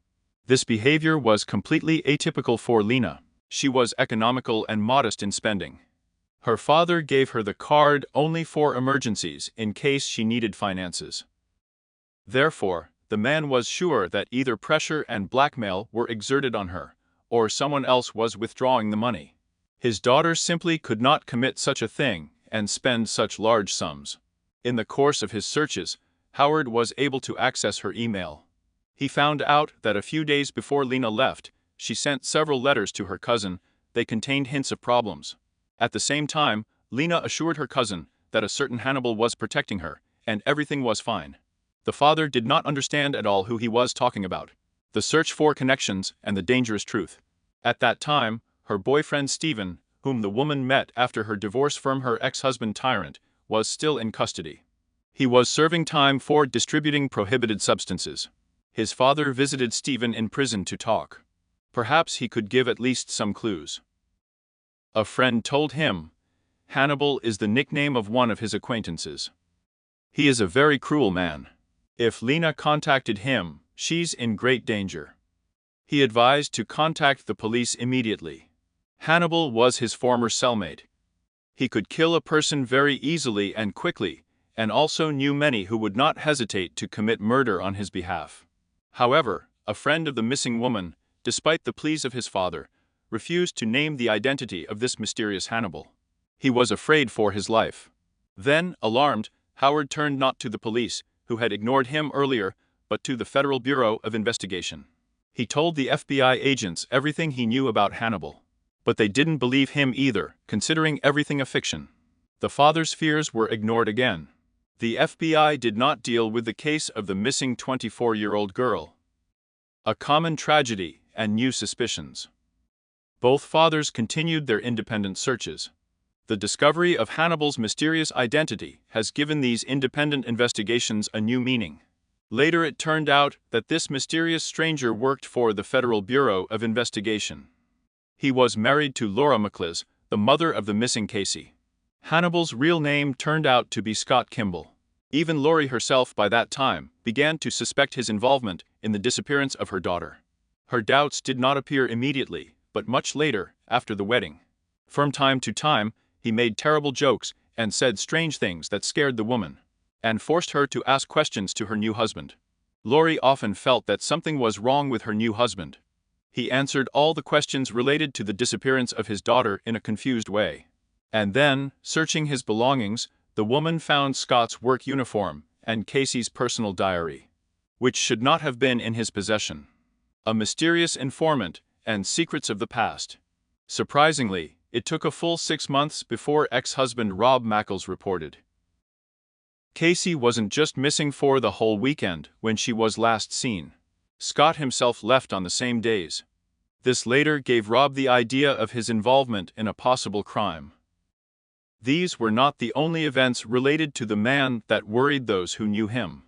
Speaker 1: This behavior was completely atypical for Lena. She was economical and modest in spending. Her father gave her the card only for emergencies in case she needed finances. Therefore, the man was sure that either pressure and blackmail were exerted on her, or someone else was withdrawing the money. His daughter simply could not commit such a thing and spend such large sums. In the course of his searches, Howard was able to access her email. He found out that a few days before Lena left, she sent several letters to her cousin. They contained hints of problems. At the same time, Lena assured her cousin that a certain Hannibal was protecting her, and everything was fine. The father did not understand at all who he was talking about. The search for connections and the dangerous truth. At that time, her boyfriend Stephen, whom the woman met after her divorce from her ex-husband Tyrant, was still in custody. He was serving time for distributing prohibited substances. His father visited Stephen in prison to talk. Perhaps he could give at least some clues. A friend told him, Hannibal is the nickname of one of his acquaintances. He is a very cruel man. If Lena contacted him, she's in great danger. He advised to contact the police immediately. Hannibal was his former cellmate. He could kill a person very easily and quickly, and also knew many who would not hesitate to commit murder on his behalf. However, a friend of the missing woman, despite the pleas of his father, refused to name the identity of this mysterious Hannibal. He was afraid for his life. Then, alarmed, Howard turned not to the police, who had ignored him earlier, but to the Federal Bureau of Investigation. He told the FBI agents everything he knew about Hannibal. But they didn't believe him either, considering everything a fiction. The father's fears were ignored again. The FBI did not deal with the case of the missing 24-year-old girl. A common tragedy and new suspicions. Both fathers continued their independent searches. The discovery of Hannibal's mysterious identity has given these independent investigations a new meaning. Later it turned out that this mysterious stranger worked for the Federal Bureau of Investigation. He was married to Laura McLiz, the mother of the missing Casey. Hannibal's real name turned out to be Scott Kimball. Even Lori herself by that time began to suspect his involvement in the disappearance of her daughter. Her doubts did not appear immediately, but much later, after the wedding. From time to time, he made terrible jokes and said strange things that scared the woman, and forced her to ask questions to her new husband. Lori often felt that something was wrong with her new husband. He answered all the questions related to the disappearance of his daughter in a confused way. And then, searching his belongings, the woman found Scott's work uniform and Casey's personal diary, which should not have been in his possession. A mysterious informant and secrets of the past. Surprisingly, it took a full 6 months before ex-husband Rob Mackles reported. Casey wasn't just missing for the whole weekend when she was last seen. Scott himself left on the same days. This later gave Rob the idea of his involvement in a possible crime. These were not the only events related to the man that worried those who knew him.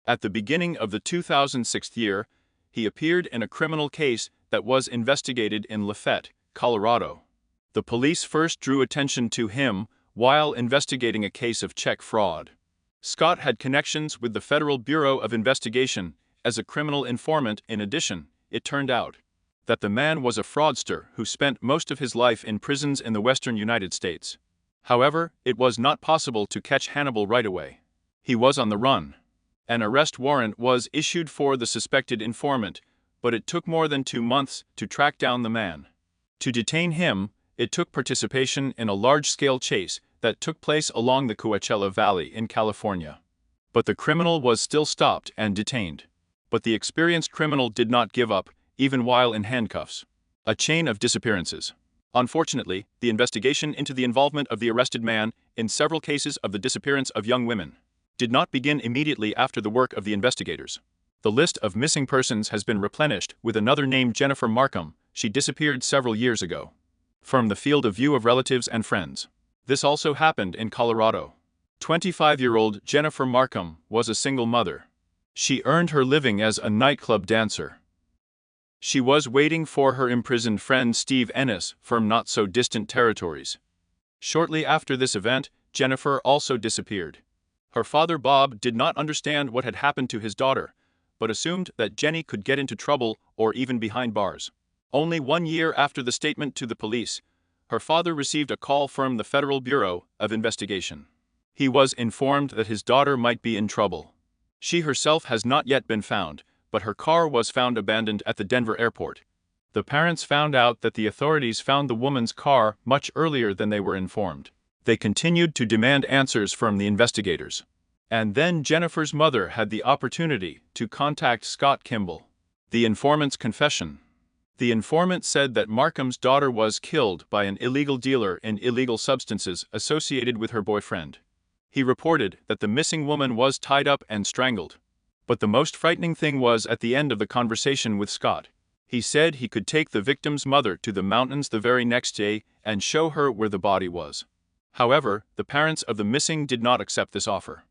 Speaker 1: At the beginning of the 2006 year, he appeared in a criminal case that was investigated in Lafayette, Colorado. The police first drew attention to him while investigating a case of check fraud. Scott had connections with the Federal Bureau of Investigation as a criminal informant. In addition, it turned out that the man was a fraudster who spent most of his life in prisons in the western United States. However, it was not possible to catch Hannibal right away. He was on the run. An arrest warrant was issued for the suspected informant, but it took more than 2 months to track down the man. To detain him, it took participation in a large-scale chase that took place along the Coachella Valley in California. But the criminal was still stopped and detained. But the experienced criminal did not give up, even while in handcuffs. A chain of disappearances. Unfortunately, the investigation into the involvement of the arrested man in several cases of the disappearance of young women did not begin immediately after the work of the investigators. The list of missing persons has been replenished with another named Jennifer Markham. She disappeared several years ago from the field of view of relatives and friends. This also happened in Colorado. 25-year-old Jennifer Markham was a single mother. She earned her living as a nightclub dancer. She was waiting for her imprisoned friend Steve Ennis from not-so-distant territories. Shortly after this event, Jennifer also disappeared. Her father Bob did not understand what had happened to his daughter, but assumed that Jenny could get into trouble or even behind bars. Only 1 year after the statement to the police, her father received a call from the Federal Bureau of Investigation. He was informed that his daughter might be in trouble. She herself has not yet been found, but her car was found abandoned at the Denver airport. The parents found out that the authorities found the woman's car much earlier than they were informed. They continued to demand answers from the investigators. And then Jennifer's mother had the opportunity to contact Scott Kimball. The informant's confession. The informant said that Markham's daughter was killed by an illegal dealer in illegal substances associated with her boyfriend. He reported that the missing woman was tied up and strangled. But the most frightening thing was at the end of the conversation with Scott. He said he could take the victim's mother to the mountains the very next day and show her where the body was. However, the parents of the missing did not accept this offer.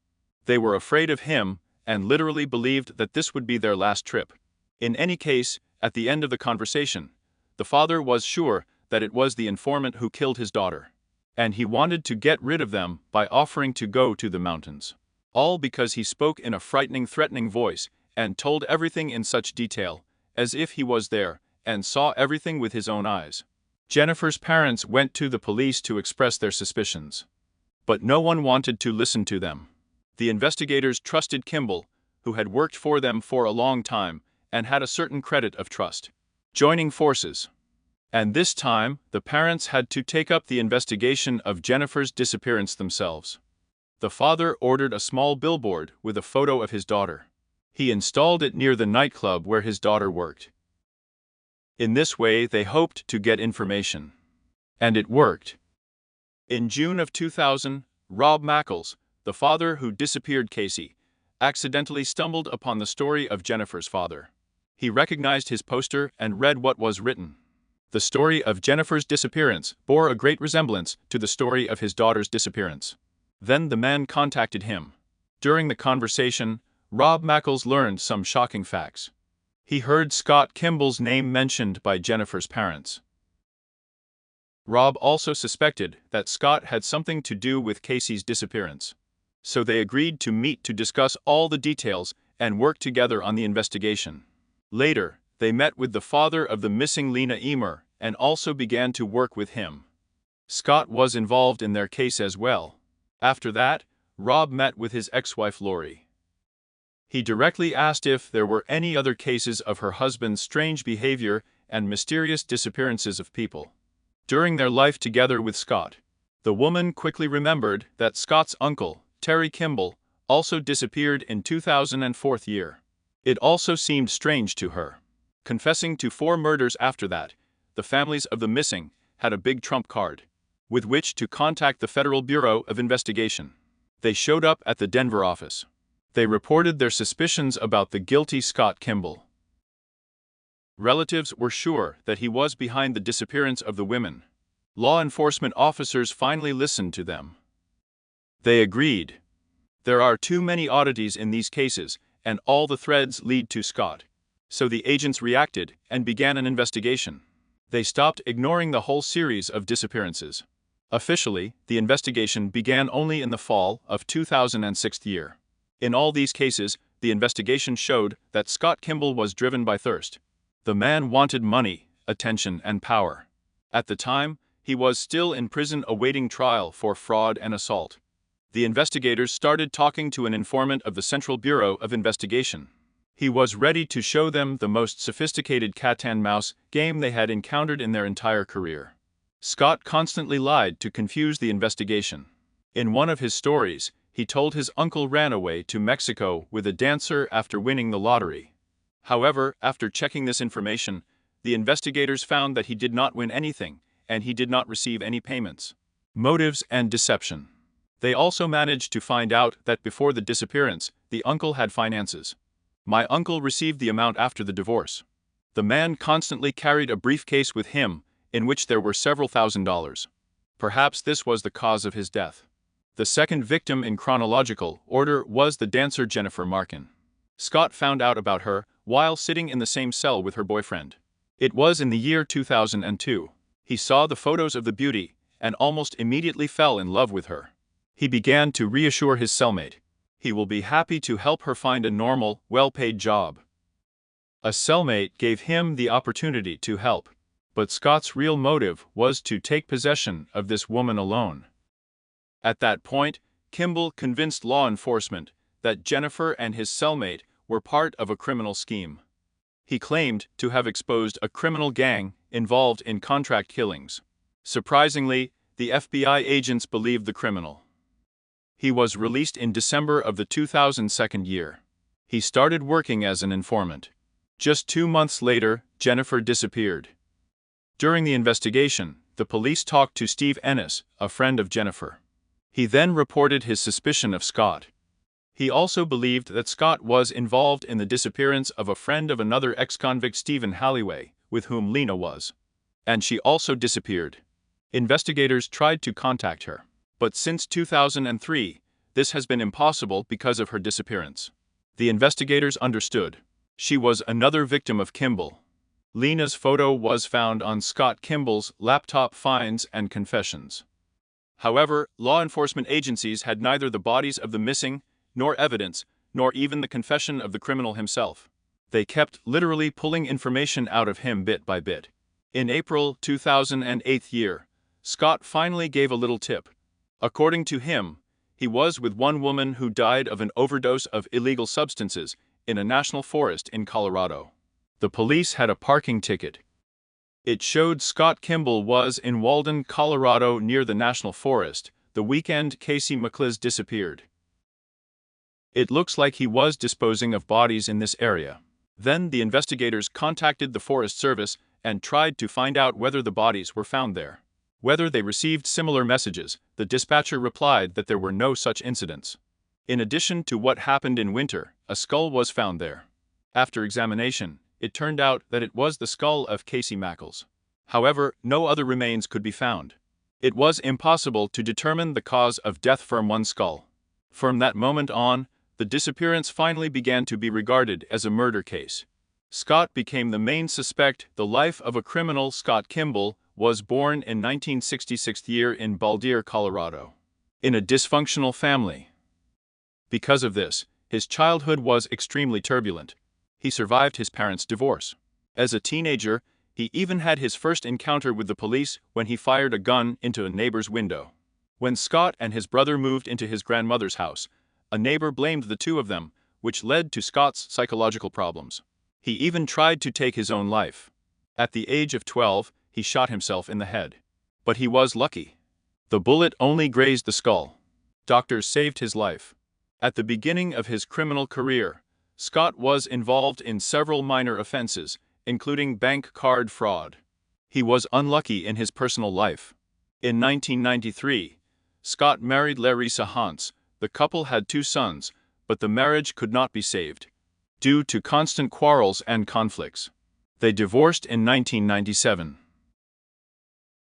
Speaker 1: They were afraid of him and literally believed that this would be their last trip. In any case, at the end of the conversation, the father was sure that it was the informant who killed his daughter, and he wanted to get rid of them by offering to go to the mountains. All because he spoke in a frightening, threatening voice and told everything in such detail, as if he was there and saw everything with his own eyes. Jennifer's parents went to the police to express their suspicions, but no one wanted to listen to them. The investigators trusted Kimball, who had worked for them for a long time and had a certain credit of trust. Joining forces. And this time, the parents had to take up the investigation of Jennifer's disappearance themselves. The father ordered a small billboard with a photo of his daughter. He installed it near the nightclub where his daughter worked. In this way, they hoped to get information. And it worked. In June of 2000, Rob Mackles, the father who disappeared Casey, accidentally stumbled upon the story of Jennifer's father. He recognized his poster and read what was written. The story of Jennifer's disappearance bore a great resemblance to the story of his daughter's disappearance. Then the man contacted him. During the conversation, Rob Mackles learned some shocking facts. He heard Scott Kimball's name mentioned by Jennifer's parents. Rob also suspected that Scott had something to do with Casey's disappearance. So they agreed to meet to discuss all the details and work together on the investigation. Later, they met with the father of the missing Lena Emer and also began to work with him. Scott was involved in their case as well. After that, Rob met with his ex-wife Lori. He directly asked if there were any other cases of her husband's strange behavior and mysterious disappearances of people. During their life together with Scott, the woman quickly remembered that Scott's uncle, Terry Kimball, also disappeared in 2004 year. It also seemed strange to her. Confessing to 4 murders after that, the families of the missing had a big trump card with which to contact the Federal Bureau of Investigation. They showed up at the Denver office. They reported their suspicions about the guilty Scott Kimball. Relatives were sure that he was behind the disappearance of the women. Law enforcement officers finally listened to them. They agreed. There are too many oddities in these cases, and all the threads lead to Scott. So the agents reacted and began an investigation. They stopped ignoring the whole series of disappearances. Officially, the investigation began only in the fall of 2006 year. In all these cases, the investigation showed that Scott Kimball was driven by thirst. The man wanted money, attention, and power. At the time, he was still in prison awaiting trial for fraud and assault. The investigators started talking to an informant of the Central Bureau of Investigation. He was ready to show them the most sophisticated cat-and-mouse game they had encountered in their entire career. Scott constantly lied to confuse the investigation. In one of his stories, he told his uncle ran away to Mexico with a dancer after winning the lottery. However, after checking this information, the investigators found that he did not win anything, and he did not receive any payments. Motives and deception. They also managed to find out that before the disappearance, the uncle had finances. My uncle received the amount after the divorce. The man constantly carried a briefcase with him, in which there were several $1,000s. Perhaps this was the cause of his death. The second victim in chronological order was the dancer Jennifer Markin. Scott found out about her while sitting in the same cell with her boyfriend. It was in the year 2002. He saw the photos of the beauty and almost immediately fell in love with her. He began to reassure his cellmate. He will be happy to help her find a normal, well-paid job. A cellmate gave him the opportunity to help. But Scott's real motive was to take possession of this woman alone. At that point, Kimball convinced law enforcement that Jennifer and his cellmate were part of a criminal scheme. He claimed to have exposed a criminal gang involved in contract killings. Surprisingly, the FBI agents believed the criminal. He was released in December of the 2002 year. He started working as an informant. Just 2 months later, Jennifer disappeared. During the investigation, the police talked to Steve Ennis, a friend of Jennifer. He then reported his suspicion of Scott. He also believed that Scott was involved in the disappearance of a friend of another ex-convict, Stephen Halliway, with whom Lena was. And she also disappeared. Investigators tried to contact her. But since 2003, this has been impossible because of her disappearance. The investigators understood. She was another victim of Kimball. Lena's photo was found on Scott Kimball's laptop finds and confessions. However, law enforcement agencies had neither the bodies of the missing, nor evidence, nor even the confession of the criminal himself. They kept literally pulling information out of him bit by bit. In April 2008 year, Scott finally gave a little tip. According to him, he was with one woman who died of an overdose of illegal substances in a national forest in Colorado. The police had a parking ticket. It showed Scott Kimball was in Walden, Colorado near the national forest the weekend Casey McLiz disappeared. It looks like he was disposing of bodies in this area. Then the investigators contacted the Forest Service and tried to find out whether the bodies were found there. Whether they received similar messages, the dispatcher replied that there were no such incidents. In addition to what happened in winter, a skull was found there. After examination, it turned out that it was the skull of Casey Mackles. However, no other remains could be found. It was impossible to determine the cause of death from one skull. From that moment on, the disappearance finally began to be regarded as a murder case. Scott became the main suspect. The life of a criminal. Scott Kimball was born in 1966 year in Baldier, Colorado, in a dysfunctional family. Because of this, his childhood was extremely turbulent. He survived his parents' divorce. As a teenager, he even had his first encounter with the police when he fired a gun into a neighbor's window. When Scott and his brother moved into his grandmother's house, a neighbor blamed the two of them, which led to Scott's psychological problems. He even tried to take his own life. At the age of 12, he shot himself in the head. But he was lucky. The bullet only grazed the skull. Doctors saved his life. At the beginning of his criminal career, Scott was involved in several minor offenses, including bank card fraud. He was unlucky in his personal life. In 1993, Scott married Larissa Hans. The couple had 2 sons, but the marriage could not be saved due to constant quarrels and conflicts. They divorced in 1997.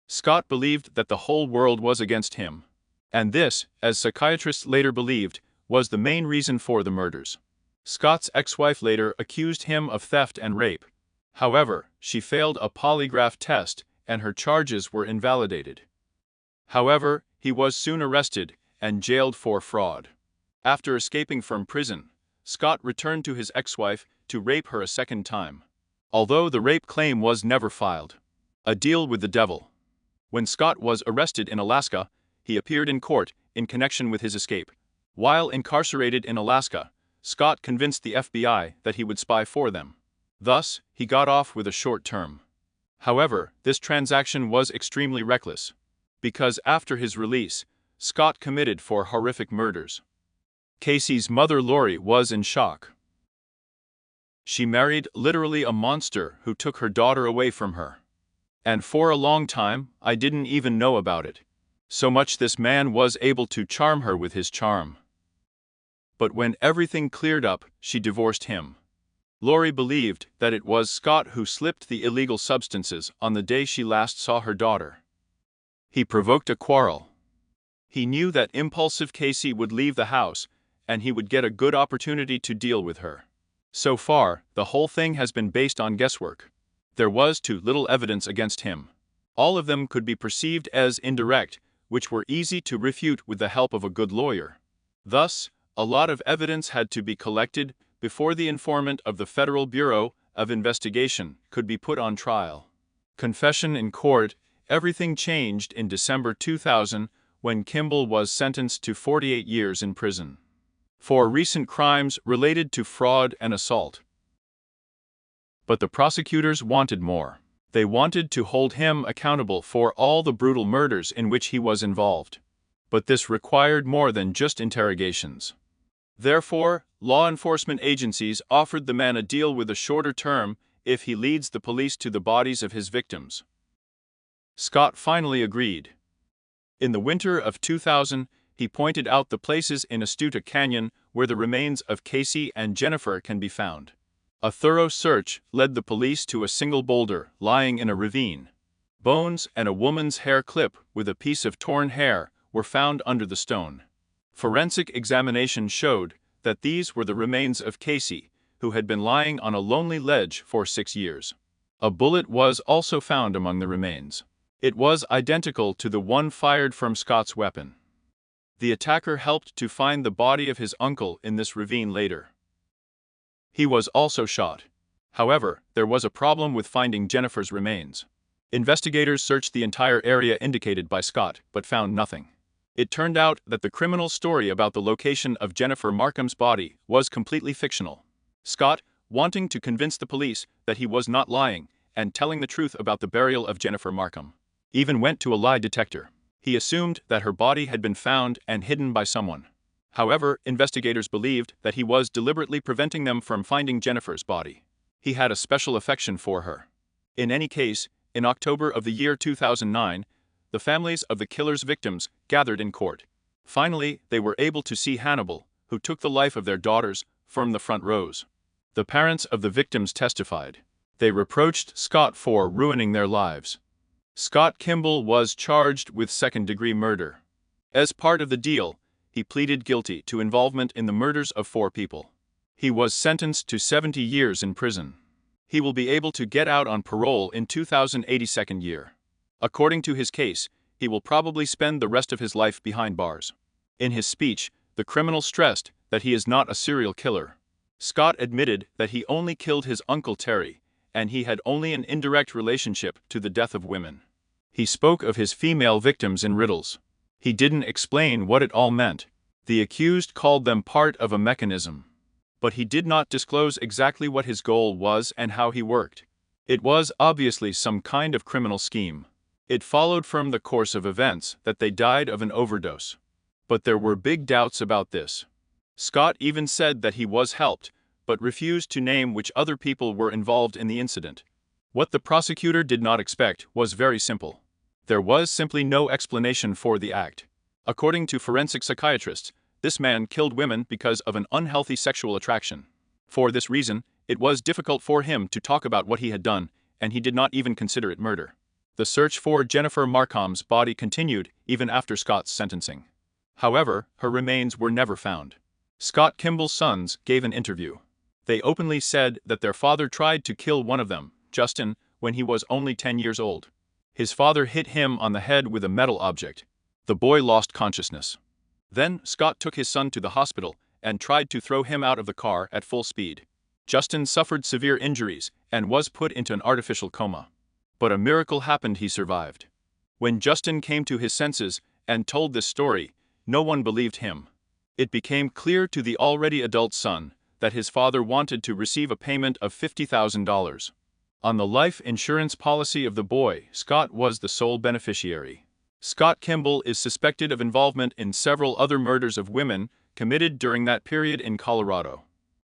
Speaker 1: Scott believed that the whole world was against him. And this, as psychiatrists later believed, was the main reason for the murders. Scott's ex-wife later accused him of theft and rape. However, she failed a polygraph test and her charges were invalidated. However, he was soon arrested and jailed for fraud. After escaping from prison, Scott returned to his ex-wife to rape her a second time. Although the rape claim was never filed. A deal with the devil. When Scott was arrested in Alaska, he appeared in court in connection with his escape. While incarcerated in Alaska, Scott convinced the FBI that he would spy for them. Thus, he got off with a short term. However, this transaction was extremely reckless, because after his release, Scott committed 4 horrific murders. Casey's mother Lori was in shock. She married literally a monster who took her daughter away from her. And for a long time, I didn't even know about it. So much this man was able to charm her with his charm. But when everything cleared up, she divorced him. Lori believed that it was Scott who slipped the illegal substances on the day she last saw her daughter. He provoked a quarrel. He knew that impulsive Casey would leave the house, and he would get a good opportunity to deal with her. So far, the whole thing has been based on guesswork. There was too little evidence against him. All of them could be perceived as indirect, which were easy to refute with the help of a good lawyer. Thus, a lot of evidence had to be collected before the informant of the Federal Bureau of Investigation could be put on trial. Confession in court. Everything changed in December 2000 when Kimball was sentenced to 48 years in prison for recent crimes related to fraud and assault. But the prosecutors wanted more. They wanted to hold him accountable for all the brutal murders in which he was involved. But this required more than just interrogations. Therefore, law enforcement agencies offered the man a deal with a shorter term if he leads the police to the bodies of his victims. Scott finally agreed. In the winter of 2000, he pointed out the places in Astuta Canyon where the remains of Casey and Jennifer can be found. A thorough search led the police to a single boulder lying in a ravine. Bones and a woman's hair clip with a piece of torn hair were found under the stone. Forensic examination showed that these were the remains of Casey, who had been lying on a lonely ledge for 6 years. A bullet was also found among the remains. It was identical to the one fired from Scott's weapon. The attacker helped to find the body of his uncle in this ravine later. He was also shot. However, there was a problem with finding Jennifer's remains. Investigators searched the entire area indicated by Scott, but found nothing. It turned out that the criminal story about the location of Jennifer Markham's body was completely fictional. Scott, wanting to convince the police that he was not lying and telling the truth about the burial of Jennifer Markham, even went to a lie detector. He assumed that her body had been found and hidden by someone. However, investigators believed that he was deliberately preventing them from finding Jennifer's body. He had a special affection for her. In any case, in October of the year 2009, the families of the killer's victims gathered in court. Finally, they were able to see Hannibal, who took the life of their daughters, from the front rows. The parents of the victims testified. They reproached Scott for ruining their lives. Scott Kimball was charged with second-degree murder. As part of the deal, he pleaded guilty to involvement in the murders of 4 people. He was sentenced to 70 years in prison. He will be able to get out on parole in 2082nd year. According to his case, he will probably spend the rest of his life behind bars. In his speech, the criminal stressed that he is not a serial killer. Scott admitted that he only killed his uncle Terry, and he had only an indirect relationship to the death of women. He spoke of his female victims in riddles. He didn't explain what it all meant. The accused called them part of a mechanism. But he did not disclose exactly what his goal was and how he worked. It was obviously some kind of criminal scheme. It followed from the course of events that they died of an overdose. But there were big doubts about this. Scott even said that he was helped, but refused to name which other people were involved in the incident. What the prosecutor did not expect was very simple. There was simply no explanation for the act. According to forensic psychiatrists, this man killed women because of an unhealthy sexual attraction. For this reason, it was difficult for him to talk about what he had done, and he did not even consider it murder. The search for Jennifer Markham's body continued even after Scott's sentencing. However, her remains were never found. Scott Kimball's sons gave an interview. They openly said that their father tried to kill one of them, Justin, when he was only 10 years old. His father hit him on the head with a metal object. The boy lost consciousness. Then, Scott took his son to the hospital and tried to throw him out of the car at full speed. Justin suffered severe injuries and was put into an artificial coma. But a miracle happened: he survived. When Justin came to his senses and told this story, no one believed him. It became clear to the already adult son that his father wanted to receive a payment of $50,000. On the life insurance policy of the boy, Scott was the sole beneficiary. Scott Kimball is suspected of involvement in several other murders of women committed during that period in Colorado.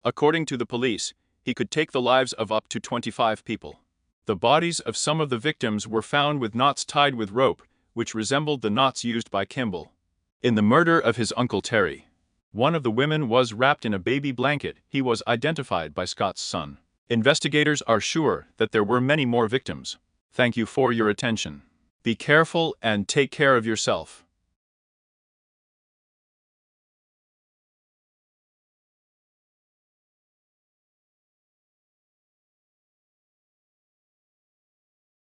Speaker 1: According to the police, he could take the lives of up to 25 people. The bodies of some of the victims were found with knots tied with rope, which resembled the knots used by Kimball. In the murder of his uncle Terry, one of the women was wrapped in a baby blanket. He was identified by Scott's son. Investigators are sure that there were many more victims. Thank you for your attention. Be careful and take care of yourself.